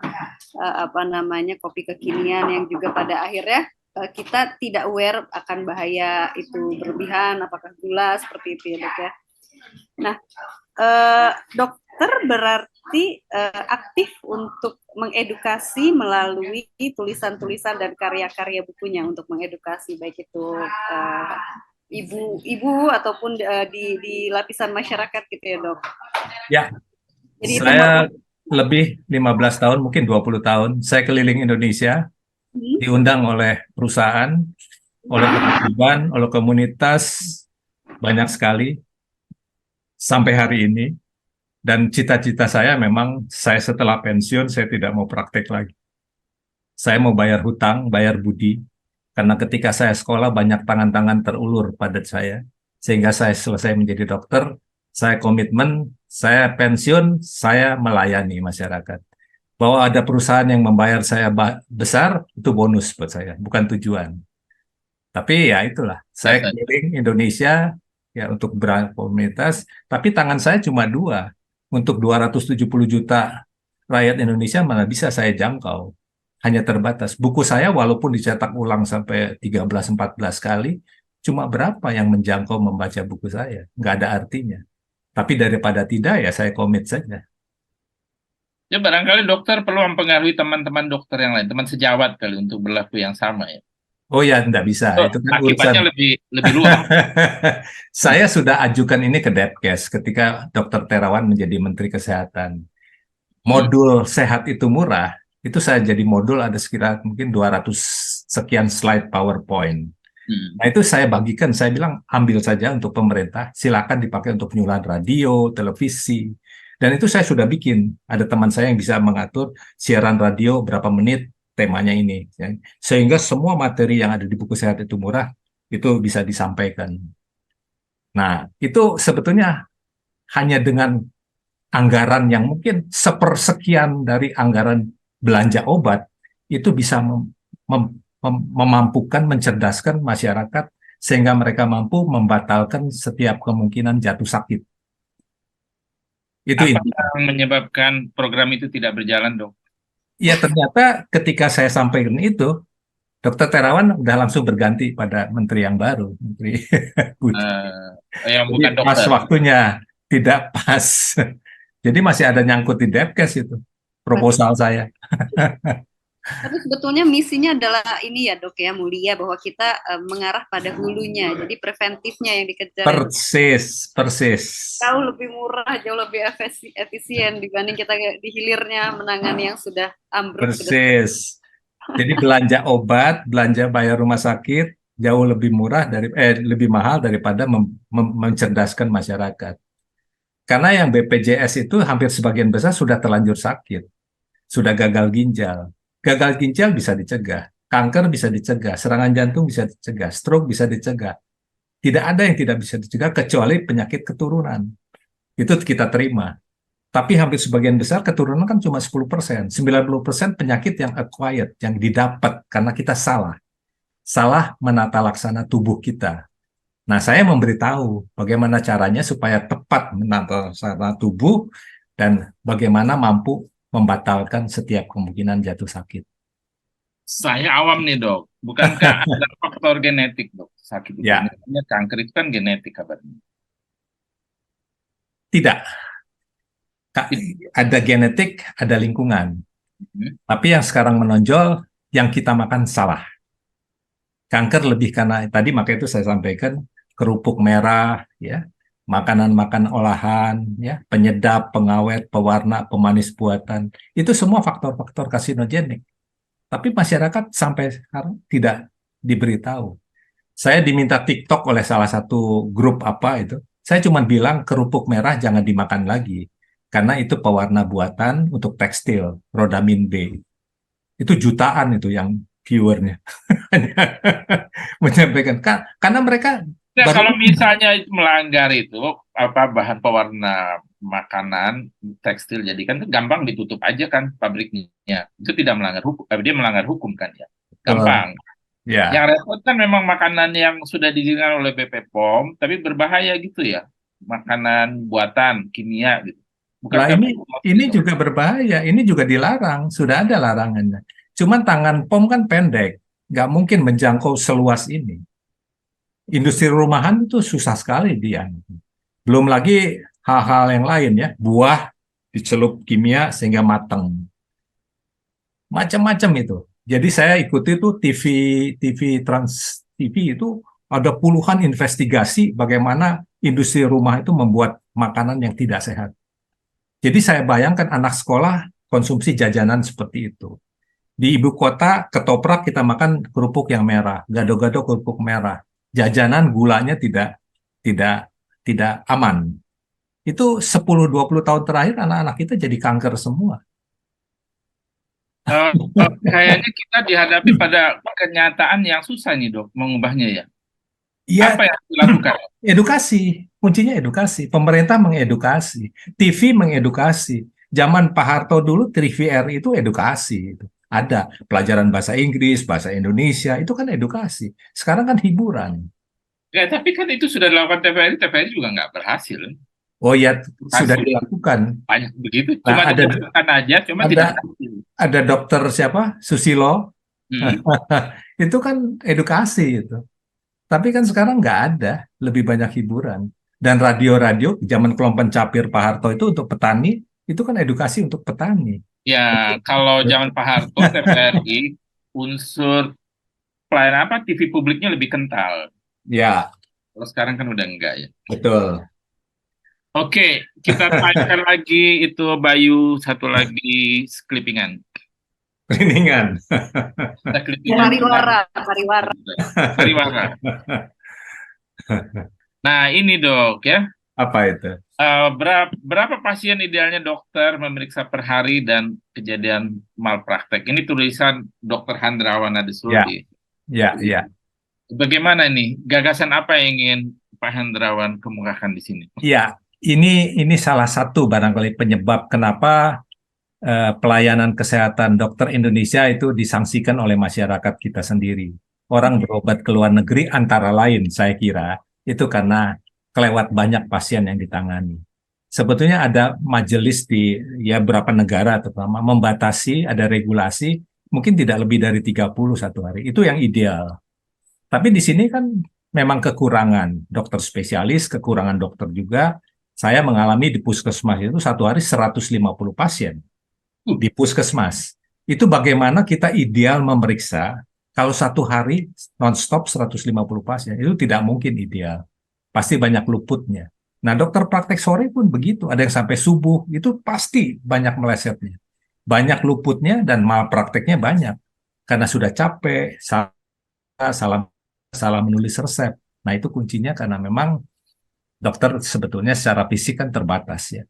kopi kekinian yang juga pada akhirnya kita tidak aware akan bahaya itu berlebihan, apakah gula seperti itu ya dok ya. Nah, dokter berarti aktif untuk mengedukasi melalui tulisan-tulisan dan karya-karya bukunya untuk mengedukasi baik itu ibu-ibu ataupun di lapisan masyarakat gitu ya dok. Ya, jadi saya lebih 15 tahun, mungkin 20 tahun, saya keliling Indonesia, diundang oleh perusahaan, oleh kewajiban, oleh komunitas, banyak sekali, sampai hari ini. Dan cita-cita saya memang, saya setelah pensiun, saya tidak mau praktek lagi. Saya mau bayar hutang, bayar budi, karena ketika saya sekolah, banyak tangan-tangan terulur pada saya, sehingga saya selesai menjadi dokter, saya komitmen, saya pensiun, saya melayani masyarakat. Bahwa ada perusahaan yang membayar saya besar, itu bonus buat saya, bukan tujuan. Tapi ya itulah, saya keliling Indonesia ya untuk berkomunitas, tapi tangan saya cuma dua. Untuk 270 juta rakyat Indonesia mana bisa saya jangkau. Hanya terbatas. Buku saya walaupun dicetak ulang sampai 13-14 kali, cuma berapa yang menjangkau membaca buku saya? Nggak ada artinya. Tapi daripada tidak ya saya komit saja. Ya barangkali dokter perlu mempengaruhi teman-teman dokter yang lain, teman sejawat kali untuk berlaku yang sama ya. Oh ya, nggak bisa. So, itu kan akibatnya urusan. lebih luas. Saya sudah ajukan ini ke Depkes ketika Dr. Terawan menjadi Menteri Kesehatan. Modul sehat itu murah, itu saya jadi modul ada sekitar mungkin 200 sekian slide PowerPoint. Nah itu saya bagikan, saya bilang ambil saja untuk pemerintah, silakan dipakai untuk penyuluhan radio, televisi. Dan itu saya sudah bikin. Ada teman saya yang bisa mengatur siaran radio berapa menit, temanya ini. Sehingga semua materi yang ada di buku sehat itu murah, itu bisa disampaikan. Nah, itu sebetulnya hanya dengan anggaran yang mungkin sepersekian dari anggaran belanja obat, itu bisa memampukan, mencerdaskan masyarakat, sehingga mereka mampu membatalkan setiap kemungkinan jatuh sakit. Itu apa yang menyebabkan program itu tidak berjalan, dok? Ya ternyata ketika saya sampaikan itu, Dr. Terawan udah langsung berganti pada menteri yang baru, Menteri Budi. Yang bukan dokter. Pas waktunya, tidak pas. Jadi masih ada nyangkut di Depkes itu, proposal saya. Tapi sebetulnya misinya adalah ini ya dok ya, mulia, bahwa kita mengarah pada hulunya, jadi preventifnya yang dikejar. Persis. Jauh lebih murah, jauh lebih efisien dibanding kita di hilirnya menangani yang sudah ambruk. Persis. Jadi belanja obat, belanja bayar rumah sakit, jauh lebih murah lebih mahal daripada mencerdaskan masyarakat. Karena yang BPJS itu hampir sebagian besar sudah terlanjur sakit, sudah gagal ginjal. Gagal ginjal bisa dicegah, kanker bisa dicegah, serangan jantung bisa dicegah, stroke bisa dicegah. Tidak ada yang tidak bisa dicegah kecuali penyakit keturunan. Itu kita terima. Tapi hampir sebagian besar keturunan kan cuma 10%. 90% penyakit yang acquired, yang didapat karena kita salah. Salah menata laksana tubuh kita. Nah, saya memberitahu bagaimana caranya supaya tepat menata laksana tubuh dan bagaimana mampu membatalkan setiap kemungkinan jatuh sakit. Saya awam nih dok, bukankah ada faktor genetik dok sakit itu? Ya, Misalnya kanker itu kan genetik kabarnya. tidak. Ada genetik, ada lingkungan. Hmm. Tapi yang sekarang menonjol, yang kita makan salah. Kanker lebih karena tadi maka itu saya sampaikan kerupuk merah, ya, makanan-makan olahan, ya, penyedap, pengawet, pewarna, pemanis buatan, itu semua faktor-faktor karsinogenik. Tapi masyarakat sampai sekarang tidak diberitahu. Saya diminta TikTok oleh salah satu grup apa itu. Saya cuma bilang kerupuk merah jangan dimakan lagi. Karena itu pewarna buatan untuk tekstil, rodamin B. Itu jutaan itu yang viewernya. Menyampaikan. Karena mereka Ya, baru kalau misalnya itu melanggar itu apa bahan pewarna makanan tekstil, jadi kan itu gampang ditutup aja kan pabriknya. Itu tidak melanggar hukum, dia melanggar hukum kan ya. Gampang. ya, Yang repot kan memang makanan yang sudah diizinkan oleh BP POM, tapi berbahaya gitu ya. Makanan buatan kimia gitu. lah Bukankah ini juga berbahaya. Ini juga dilarang. Sudah ada larangannya. Cuman tangan POM kan pendek. Nggak mungkin menjangkau seluas ini. Industri rumahan itu susah sekali dia. Belum lagi hal-hal yang lain ya. Buah dicelup kimia sehingga matang. Macam-macam itu. Jadi saya ikuti tuh TV Trans TV itu ada puluhan investigasi bagaimana industri rumah itu membuat makanan yang tidak sehat. Jadi saya bayangkan anak sekolah konsumsi jajanan seperti itu. Di ibu kota ketoprak kita makan kerupuk yang merah, gado-gado kerupuk merah. Jajanan gulanya tidak tidak aman. Itu 10-20 tahun terakhir anak-anak kita jadi kanker semua. kayaknya kita dihadapi pada kenyataan yang susah nih dok mengubahnya ya. Iya, Apa yang dilakukan? edukasi. Kuncinya edukasi. Pemerintah mengedukasi, TV mengedukasi. Zaman Pak Harto dulu TVRI itu edukasi. Ada pelajaran bahasa Inggris, bahasa Indonesia, itu kan edukasi. Sekarang kan hiburan. Ya, tapi kan itu sudah dilakukan TVRI juga nggak berhasil. Oh ya, sudah Hasil dilakukan. banyak begitu. Nah, Cuma dilakukan aja, cuma tidak berhasil. Ada dokter siapa? Susilo. Hmm. Itu kan edukasi itu. Tapi kan sekarang nggak ada, lebih banyak hiburan. Dan radio-radio zaman kelompok pencapir Pak Harto itu untuk petani, itu kan edukasi untuk petani. Ya, kalau zaman Pak Harto, TVRI, unsur pelayanan apa, TV publiknya lebih kental. Ya, Kalau sekarang kan udah enggak ya. betul. Oke, kita tanyakan lagi itu Bayu, satu lagi clippingan. Kliningan. Kita clippingan. Pariwara. Nah, ini dok ya. Apa itu? Berapa pasien idealnya dokter memeriksa per hari dan kejadian malpraktek? Ini tulisan Dr. Handrawan Adeswadi. Ya. Bagaimana nih? Gagasan apa yang ingin Pak Handrawan kemukakan di sini? Ya, ini salah satu barangkali penyebab kenapa pelayanan kesehatan dokter Indonesia itu disangsikan oleh masyarakat kita sendiri. Orang berobat ke luar negeri antara lain, saya kira, itu karena kelewat banyak pasien yang ditangani. Sebetulnya ada majelis di beberapa negara terutama membatasi, ada regulasi, mungkin tidak lebih dari 30 satu hari. Itu yang ideal. Tapi di sini kan memang kekurangan dokter spesialis, kekurangan dokter juga. Saya mengalami di puskesmas itu satu hari 150 pasien di puskesmas. Itu bagaimana kita ideal memeriksa kalau satu hari non-stop 150 pasien. Itu tidak mungkin ideal. Pasti banyak luputnya. Nah, dokter praktek sore pun begitu. Ada yang sampai subuh. Itu pasti banyak melesetnya. Banyak luputnya dan malprakteknya banyak. Karena sudah capek, salah salah menulis resep. Nah, itu kuncinya karena memang dokter sebetulnya secara fisik kan terbatas ya.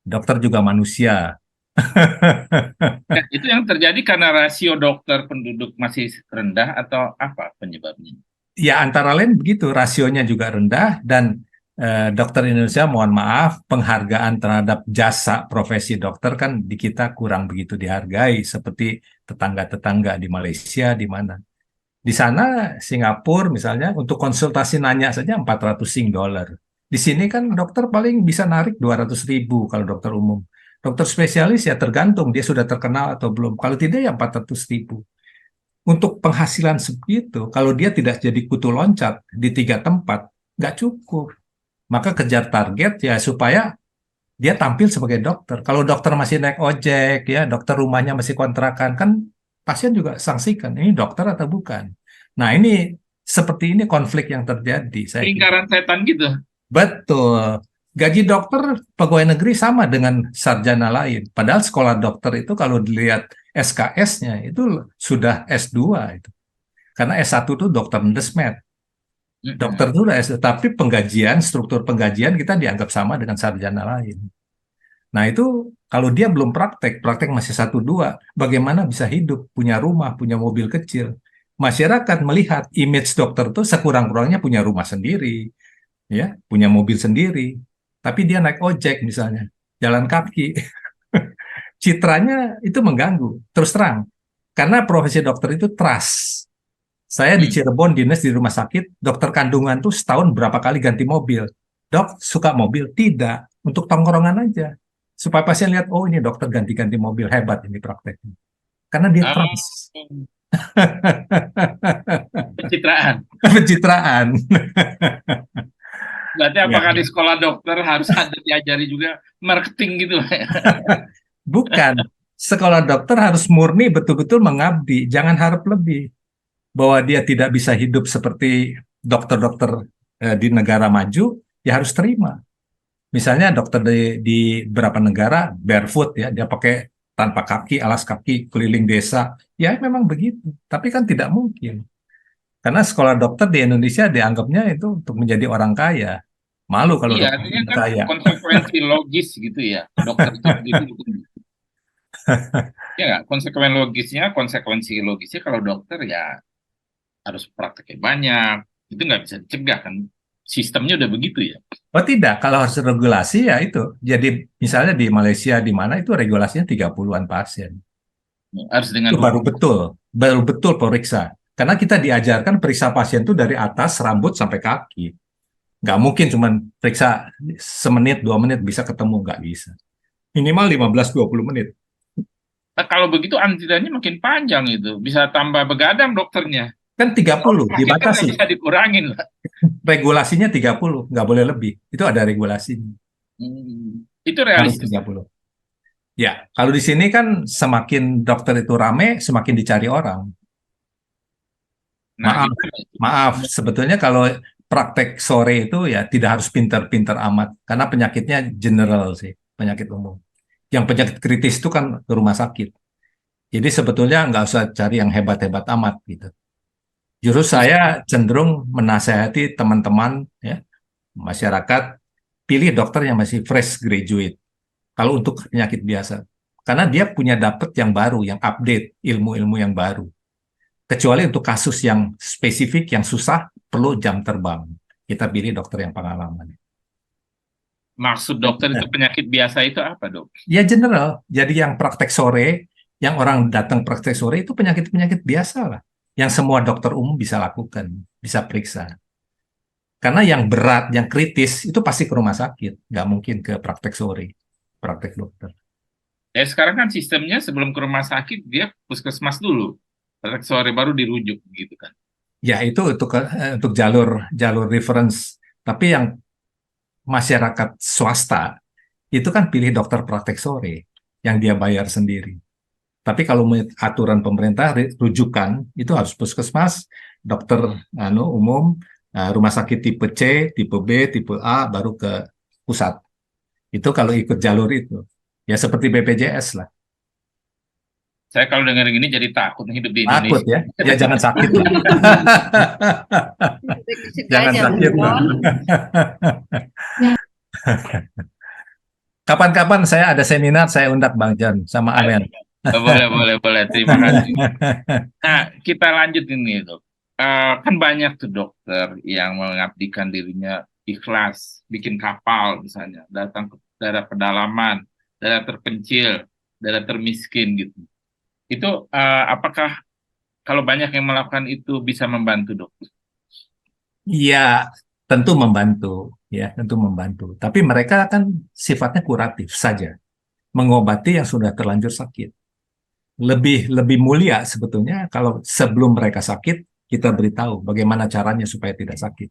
Dokter juga manusia. Nah, itu yang terjadi karena rasio dokter penduduk masih rendah atau apa penyebabnya? Ya, antara lain begitu, rasionya juga rendah dan dokter Indonesia, mohon maaf, penghargaan terhadap jasa profesi dokter kan di kita kurang begitu dihargai seperti tetangga-tetangga di Malaysia, di mana. Di sana, Singapura misalnya, untuk konsultasi nanya saja 400 Sing dollar. Di sini kan dokter paling bisa narik 200.000 kalau dokter umum. Dokter spesialis ya tergantung dia sudah terkenal atau belum. Kalau tidak ya 400.000. Untuk penghasilan segitu, kalau dia tidak jadi kutu loncat di 3 tempat, nggak cukup. Maka kejar target ya supaya dia tampil sebagai dokter. Kalau dokter masih naik ojek, ya dokter rumahnya masih kontrakan, kan pasien juga sangsikan, ini dokter atau bukan. Nah, ini seperti ini konflik yang terjadi, saya kira. Lingkaran setan gitu. Betul. Gaji dokter pegawai negeri sama dengan sarjana lain. Padahal sekolah dokter itu kalau dilihat SKS-nya itu sudah S2 itu. Karena S1 itu dokter mendesmet. Dokter itu udah S2, tapi penggajian, struktur penggajian kita dianggap sama dengan sarjana lain. Nah, itu kalau dia belum praktek, praktek masih 1-2, bagaimana bisa hidup, punya rumah, punya mobil kecil. Masyarakat melihat image dokter itu sekurang-kurangnya punya rumah sendiri, ya, punya mobil sendiri. Tapi dia naik ojek misalnya, jalan kaki. Citranya itu mengganggu, terus terang. Karena profesi dokter itu trust. Saya di Cirebon dinas di rumah sakit, dokter kandungan tuh setahun berapa kali ganti mobil. Dok, suka mobil? Tidak, untuk tongkrongan aja. Supaya pasien lihat, oh ini dokter ganti-ganti mobil, hebat ini prakteknya. Karena dia trust. Pencitraan. Pencitraan. Berarti apakah Ya. di sekolah dokter harus ada diajari juga marketing gitu? Bukan. Sekolah dokter harus murni betul-betul mengabdi. Jangan harap lebih. Bahwa dia tidak bisa hidup seperti dokter-dokter di negara maju, ya harus terima. Misalnya dokter di beberapa negara barefoot ya, dia pakai tanpa kaki, alas kaki, keliling desa. Ya memang begitu. Tapi kan tidak mungkin. Karena sekolah dokter di Indonesia dianggapnya itu untuk menjadi orang kaya. Malu kalau Iya, dokter artinya tidak kan kaya. konsekuensi logis gitu ya. Dokter itu begitu. Ya nggak? Konsekuensi logisnya kalau dokter ya harus prakteknya banyak. Itu nggak bisa dicegah kan. Sistemnya udah begitu ya. Oh tidak, kalau harus regulasi ya itu. Jadi misalnya di Malaysia di mana itu regulasinya 30-an pasien. Harus dengan Itu baru betul periksa. Karena kita diajarkan periksa pasien itu dari atas rambut sampai kaki. Nggak mungkin cuma periksa semenit, 2 menit bisa ketemu, nggak bisa. Minimal 15-20 menit. Nah, kalau begitu antriannya makin panjang itu. Bisa tambah begadang dokternya. Kan 30, Sakit kan nggak dibatasi. bisa dikurangin lah. Regulasinya 30, nggak boleh lebih. Itu ada regulasinya. Itu Harus realistis. 30. Ya, kalau di sini kan semakin dokter itu rame, semakin dicari orang. Nah, Maaf, gimana itu? maaf. Sebetulnya kalau praktek sore itu ya tidak harus pinter-pinter amat, karena penyakitnya general sih, penyakit umum. Yang penyakit kritis itu kan ke rumah sakit. Jadi sebetulnya nggak usah cari yang hebat-hebat amat gitu. Justru saya cenderung menasehati teman-teman ya, masyarakat, pilih dokter yang masih fresh graduate. Kalau untuk penyakit biasa. Karena dia punya dapat yang baru, yang update, ilmu-ilmu yang baru. Kecuali untuk kasus yang spesifik, yang susah, perlu jam terbang. Kita pilih dokter yang pengalaman. Maksud dokter itu penyakit biasa itu apa, Dok? Ya general, jadi yang praktek sore, yang orang datang praktek sore itu penyakit-penyakit biasa lah. Yang semua dokter umum bisa lakukan, bisa periksa. Karena yang berat, yang kritis, itu pasti ke rumah sakit. Nggak mungkin ke praktek sore, praktek dokter. Ya sekarang kan sistemnya sebelum ke rumah sakit dia puskesmas dulu. Praktek sore baru dirujuk gitu kan. Ya itu untuk jalur reference. Tapi yang masyarakat swasta itu kan pilih dokter praktek sore yang dia bayar sendiri. Tapi kalau aturan pemerintah rujukan itu harus puskesmas, dokter umum, rumah sakit tipe C, tipe B, tipe A baru ke pusat. Itu kalau ikut jalur itu. Ya seperti BPJS lah. Saya kalau dengar gini jadi takut hidup di Takut Indonesia. ya? Ya jangan sakit lah. Cegah Jangan aja, sakit lah. Bun. Kapan-kapan saya ada seminar, saya undang Bang John sama Amel. Boleh. Terima kasih. Nah, kita lanjut ini, Dok. Kan banyak tuh dokter yang mengabdikan dirinya ikhlas, bikin kapal misalnya, datang ke daerah pedalaman, daerah terpencil, daerah termiskin gitu. Itu apakah kalau banyak yang melakukan itu bisa membantu, Dok? Iya, tentu membantu, ya, tentu membantu. Tapi mereka kan sifatnya kuratif saja, mengobati yang sudah terlanjur sakit. Lebih mulia sebetulnya kalau sebelum mereka sakit kita beritahu bagaimana caranya supaya tidak sakit.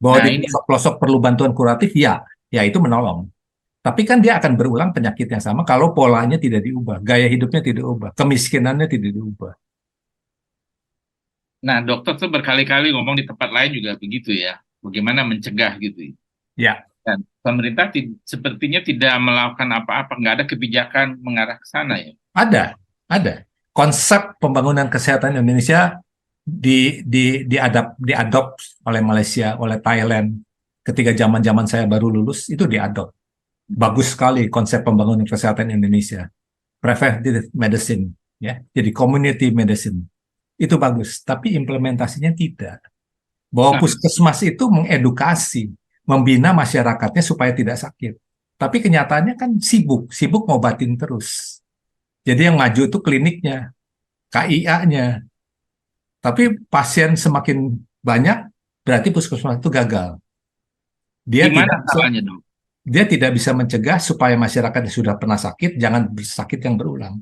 Bahwa Nah, di ini pelosok-pelosok perlu bantuan kuratif, ya itu menolong. Tapi kan dia akan berulang penyakit yang sama kalau polanya tidak diubah, gaya hidupnya tidak diubah, kemiskinannya tidak diubah. Nah, dokter tuh berkali-kali ngomong di tempat lain juga begitu ya. Bagaimana mencegah gitu. Ya, Dan pemerintah sepertinya tidak melakukan apa-apa, nggak ada kebijakan mengarah ke sana ya. ada. Konsep pembangunan kesehatan Indonesia diadop oleh Malaysia, oleh Thailand. Ketika zaman-zaman saya baru lulus, itu diadop. Bagus sekali konsep pembangunan kesehatan Indonesia. Preventive medicine, ya. Jadi community medicine. Itu bagus, tapi implementasinya tidak. Bahwa Nah, puskesmas itu mengedukasi, membina masyarakatnya supaya tidak sakit. Tapi kenyataannya kan sibuk ngobatin terus. Jadi yang maju itu kliniknya, KIA-nya. Tapi pasien semakin banyak, berarti puskesmas itu gagal. gimana salahnya, Dok? Dia tidak bisa mencegah supaya masyarakat yang sudah pernah sakit jangan sakit yang berulang.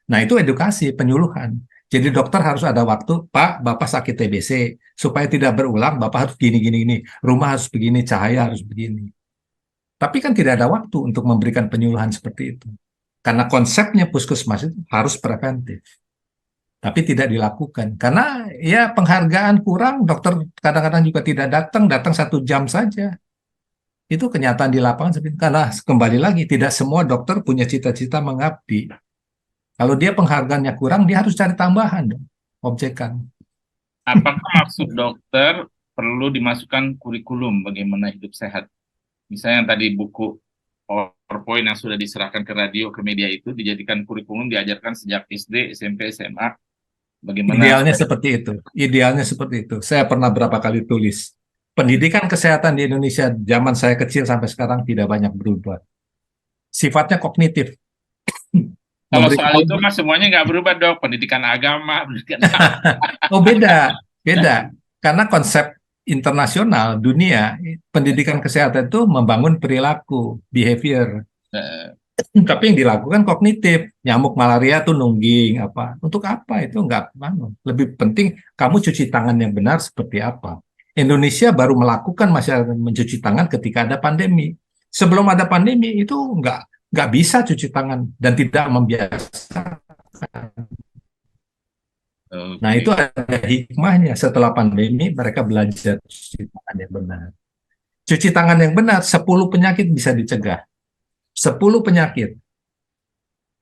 Nah, itu edukasi, penyuluhan. Jadi dokter harus ada waktu, Pak, Bapak sakit TBC, supaya tidak berulang, Bapak harus gini, rumah harus begini, cahaya harus begini. Tapi kan tidak ada waktu untuk memberikan penyuluhan seperti itu. Karena konsepnya puskesmas itu harus preventif. Tapi tidak dilakukan. Karena ya penghargaan kurang, dokter kadang-kadang juga tidak datang 1 jam saja. Itu kenyataan di lapangan. Karena kembali lagi, tidak semua dokter punya cita-cita mengabdi. Kalau dia penghargaannya kurang, dia harus cari tambahan dong, objekan. Apakah maksud dokter perlu dimasukkan kurikulum bagaimana hidup sehat? Misalnya yang tadi buku PowerPoint yang sudah diserahkan ke radio, ke media itu dijadikan kurikulum, diajarkan sejak SD, SMP, SMA. Bagaimana? Idealnya seperti itu. Saya pernah berapa kali tulis. Pendidikan kesehatan di Indonesia zaman saya kecil sampai sekarang tidak banyak berubah. Sifatnya kognitif. Kalau soal itu mas semuanya nggak berubah, Dok. Pendidikan agama, Oh, beda. Karena konsep internasional dunia, pendidikan kesehatan itu membangun perilaku, behavior. Tapi yang dilakukan kognitif. Nyamuk malaria tuh nungging apa? Untuk apa itu nggak? Lebih penting kamu cuci tangan yang benar seperti apa. Indonesia baru melakukan masyarakat mencuci tangan ketika ada pandemi. Sebelum ada pandemi itu nggak bisa cuci tangan dan tidak membiasakan. Nah, itu ada hikmahnya. Setelah pandemi mereka belajar cuci tangan yang benar. Cuci tangan yang benar, 10 penyakit bisa dicegah. 10 penyakit.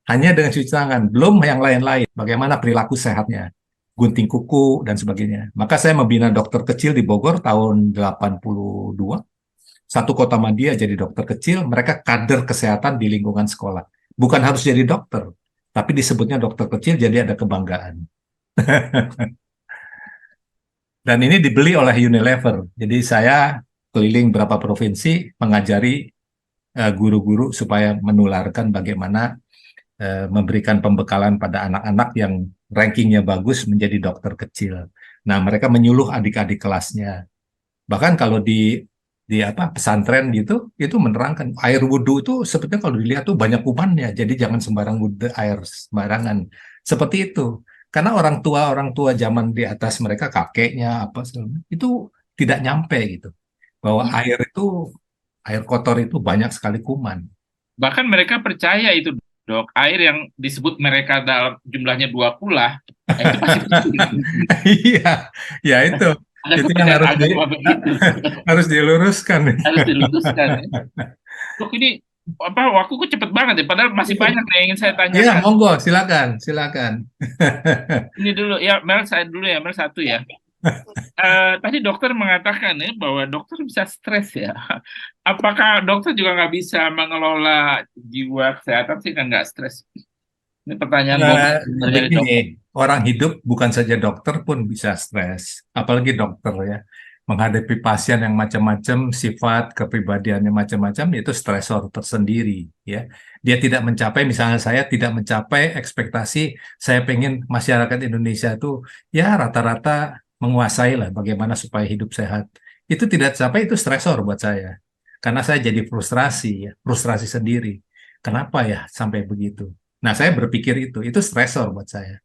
Hanya dengan cuci tangan, belum yang lain-lain. Bagaimana perilaku sehatnya, gunting kuku, dan sebagainya. Maka saya membina dokter kecil di Bogor tahun 82. Satu kota Madia jadi dokter kecil, mereka kader kesehatan di lingkungan sekolah. Bukan harus jadi dokter, tapi disebutnya dokter kecil, jadi ada kebanggaan. Dan ini dibeli oleh Unilever. Jadi saya keliling berapa provinsi, mengajari guru-guru supaya menularkan bagaimana memberikan pembekalan pada anak-anak yang rankingnya bagus menjadi dokter kecil. Nah, mereka menyuluh adik-adik kelasnya. Bahkan kalau di pesantren gitu, itu menerangkan air wudhu itu sebetulnya kalau dilihat tuh banyak kumannya, jadi jangan sembarang wudhu air sembarangan. Seperti itu. Karena orang tua zaman di atas mereka kakeknya itu tidak nyampe gitu. Bahwa air kotor itu banyak sekali kuman. Bahkan mereka percaya itu, Dok, air yang disebut mereka dalam jumlahnya 2 pula, itu pasti Iya, ya itu yang harus diluruskan. Harus diluruskan. Dok, ini waktuku cepet banget ya, padahal masih banyak yang ingin saya Iya, tanyakan. monggo, silakan, silakan. Ini dulu ya, Mel, saya dulu ya, Mel satu ya. Tadi dokter mengatakan ya bahwa dokter bisa stres ya. Apakah dokter juga nggak bisa mengelola jiwa kesehatan sih kan nggak stres? Ini pertanyaan bobot sebenarnya dari Begini, dokter. orang hidup bukan saja dokter pun bisa stres, apalagi dokter ya. Menghadapi pasien yang macam-macam, sifat, kepribadiannya macam-macam, itu stresor tersendiri ya. Dia tidak mencapai, misalnya saya tidak mencapai ekspektasi, saya pengen masyarakat Indonesia itu ya rata-rata menguasai lah bagaimana supaya hidup sehat. Itu tidak tercapai, itu stresor buat saya. Karena saya jadi frustrasi ya, frustrasi sendiri. Kenapa ya sampai begitu? Nah, saya berpikir itu stresor buat saya.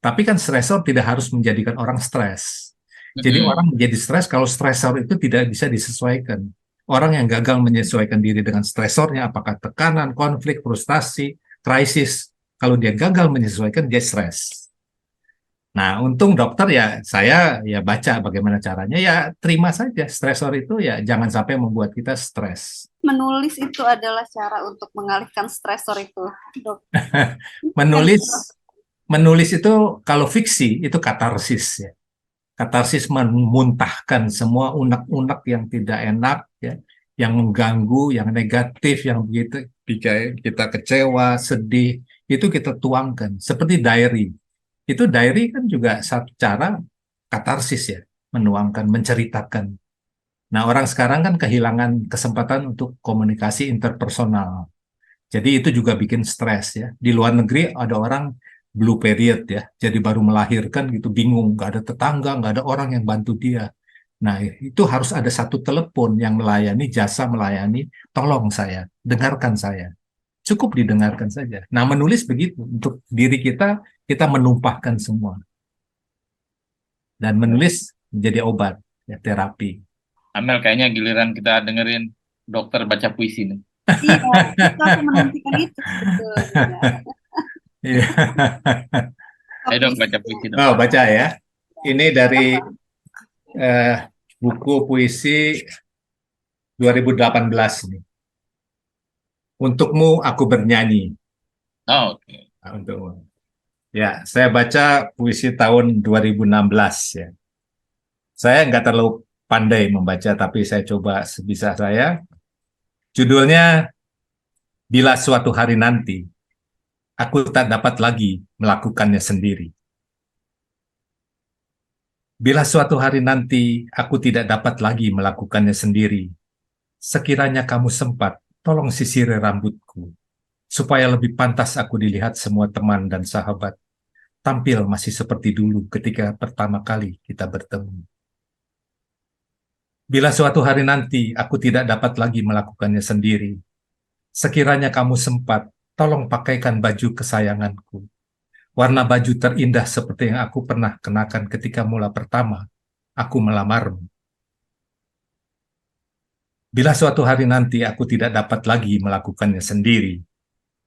Tapi kan stresor tidak harus menjadikan orang stres. Jadi orang Mm-mm. menjadi stres kalau stresor itu tidak bisa disesuaikan. Orang yang gagal menyesuaikan diri dengan stresornya, apakah tekanan, konflik, frustasi, krisis, kalau dia gagal menyesuaikan, dia stres. Nah, untung dokter ya, saya ya baca bagaimana caranya, ya terima saja stresor itu ya jangan sampai membuat kita stres. Menulis itu adalah cara untuk mengalihkan stresor itu, Dok. Kan Menulis menulis itu kalau fiksi itu katarsis ya. Katarsis memuntahkan semua unek-unek yang tidak enak ya, yang mengganggu, yang negatif, yang begitu kita kecewa, sedih, itu kita tuangkan seperti diary. Itu diary kan juga satu cara katarsis ya, menuangkan, menceritakan. Nah, orang sekarang kan kehilangan kesempatan untuk komunikasi interpersonal. Jadi itu juga bikin stres ya. Di luar negeri ada orang blue period ya, jadi baru melahirkan gitu bingung, nggak ada tetangga, nggak ada orang yang bantu dia. Nah itu harus ada satu telepon yang melayani, jasa melayani, tolong saya, dengarkan saya. Cukup didengarkan saja. Nah menulis begitu, untuk diri kita, kita menumpahkan semua. Dan menulis menjadi obat, ya terapi. Amel, kayaknya giliran kita dengerin dokter baca puisi nih. iya, itu aku menantikan itu sebetulnya. Iya. Ayo dong Tapi baca puisi dong. Oh, baca ya. Ini dari eh, buku puisi 2018 nih. Untukmu aku bernyanyi. Oh, oke. Nah, untukmu. Ya, saya baca puisi tahun 2016 ya. Saya nggak terlalu pandai membaca, tapi saya coba sebisa saya. Judulnya, Bila Suatu Hari Nanti, Aku Tak Dapat Lagi Melakukannya Sendiri. Bila suatu hari nanti aku tidak dapat lagi melakukannya sendiri, sekiranya kamu sempat, tolong sisiri rambutku, supaya lebih pantas aku dilihat semua teman dan sahabat, tampil masih seperti dulu ketika pertama kali kita bertemu. Bila suatu hari nanti aku tidak dapat lagi melakukannya sendiri, sekiranya kamu sempat, tolong pakaikan baju kesayanganku. Warna baju terindah seperti yang aku pernah kenakan ketika mula pertama aku melamarmu. Bila suatu hari nanti aku tidak dapat lagi melakukannya sendiri,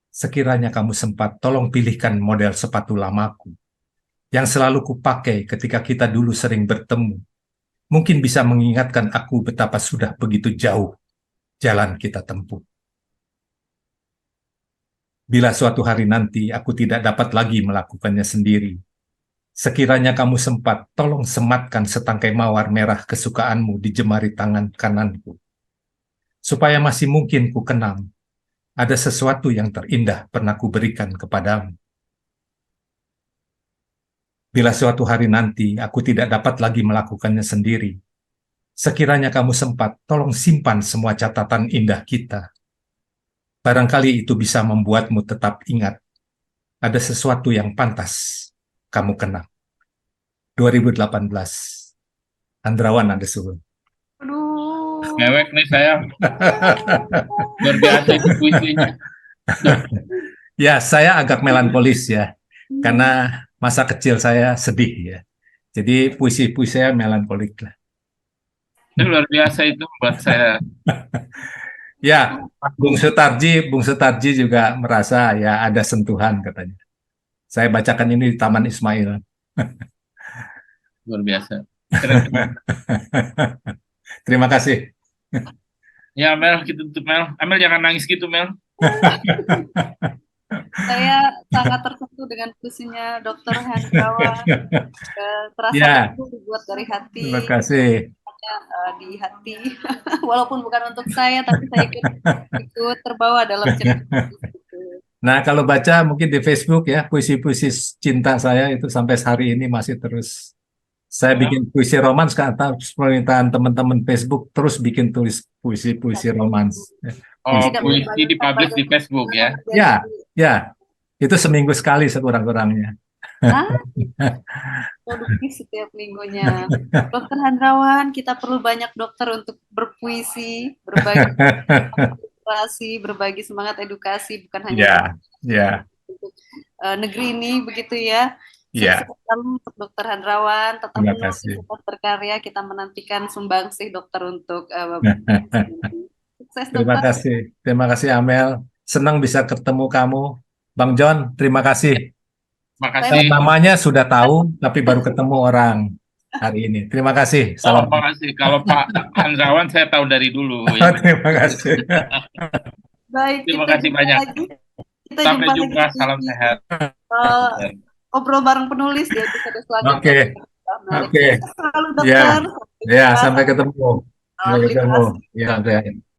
sekiranya kamu sempat, tolong pilihkan model sepatu lamaku yang selalu kupakai ketika kita dulu sering bertemu. Mungkin bisa mengingatkan aku betapa sudah begitu jauh jalan kita tempuh. Bila suatu hari nanti aku tidak dapat lagi melakukannya sendiri, sekiranya kamu sempat, tolong sematkan setangkai mawar merah kesukaanmu di jemari tangan kananku, supaya masih mungkin ku kenang ada sesuatu yang terindah pernah kuberikan kepadamu. Bila suatu hari nanti aku tidak dapat lagi melakukannya sendiri, sekiranya kamu sempat, tolong simpan semua catatan indah kita. Barangkali itu bisa membuatmu tetap ingat ada sesuatu yang pantas kamu kenang. 2018, Andrawan Adesuhun. aduh, Mewek nih saya, luar biasa itu puisinya. Dok, Ya, saya agak melankolis ya, karena hmm, masa kecil saya sedih ya. Jadi puisi-puisi saya melankolik lah. itu luar biasa itu buat saya. Ya, Bung Sutarji juga merasa ya ada sentuhan katanya. Saya bacakan ini di Taman Ismail. Luar biasa. Keren. Terima kasih. Ya Mel, kita tutup Mel. Amel jangan nangis gitu Mel. Saya sangat tersentuh dengan puisinya Dr. Hendrawan. Terasa Ya, betul dibuat dari hati, terima kasih. di hati. Walaupun bukan untuk saya, tapi saya ikut terbawa dalam cerita itu. Nah, kalau baca mungkin di Facebook ya, puisi-puisi cinta saya itu sampai hari ini masih terus. Saya Ya. bikin puisi romans kata permintaan teman-teman Facebook terus bikin tulis puisi-puisi romans. Oh, Tidak puisi membayangkan dipublish di Facebook ya. Ya, ya, itu seminggu sekali sekurang-kurangnya. Produktif setiap minggunya. Dokter Hendrawan, kita perlu banyak dokter untuk berpuisi, berbagi inspirasi, berbagi semangat edukasi, bukan hanya Ya, ya, untuk negeri ini, begitu ya. ya. Sukses selalu untuk Dokter Hendrawan, tetap Terima menulis, kasih. tetap berkarya. Kita menantikan sumbangsih dokter untuk sukses Terima dokter. kasih. Terima kasih Amel. Senang bisa ketemu kamu. Bang John, terima kasih. Makasih. Namanya sudah tahu, tapi baru ketemu orang hari ini. Terima kasih. Oh, Salam. makasih. Kalau Pak Hendrawan saya tahu dari dulu. Ya. Terima kasih. Baik, Terima kita kasih jumpa banyak. lagi. Kita Sampai jumpa jumpa. lagi Salam di sehat. obrol bareng penulis di episode selanjutnya. Oke. Oke. Selalu Ya, dokter. ya, sampai ketemu. Sampai Terima ketemu. kasih. Ya, oke.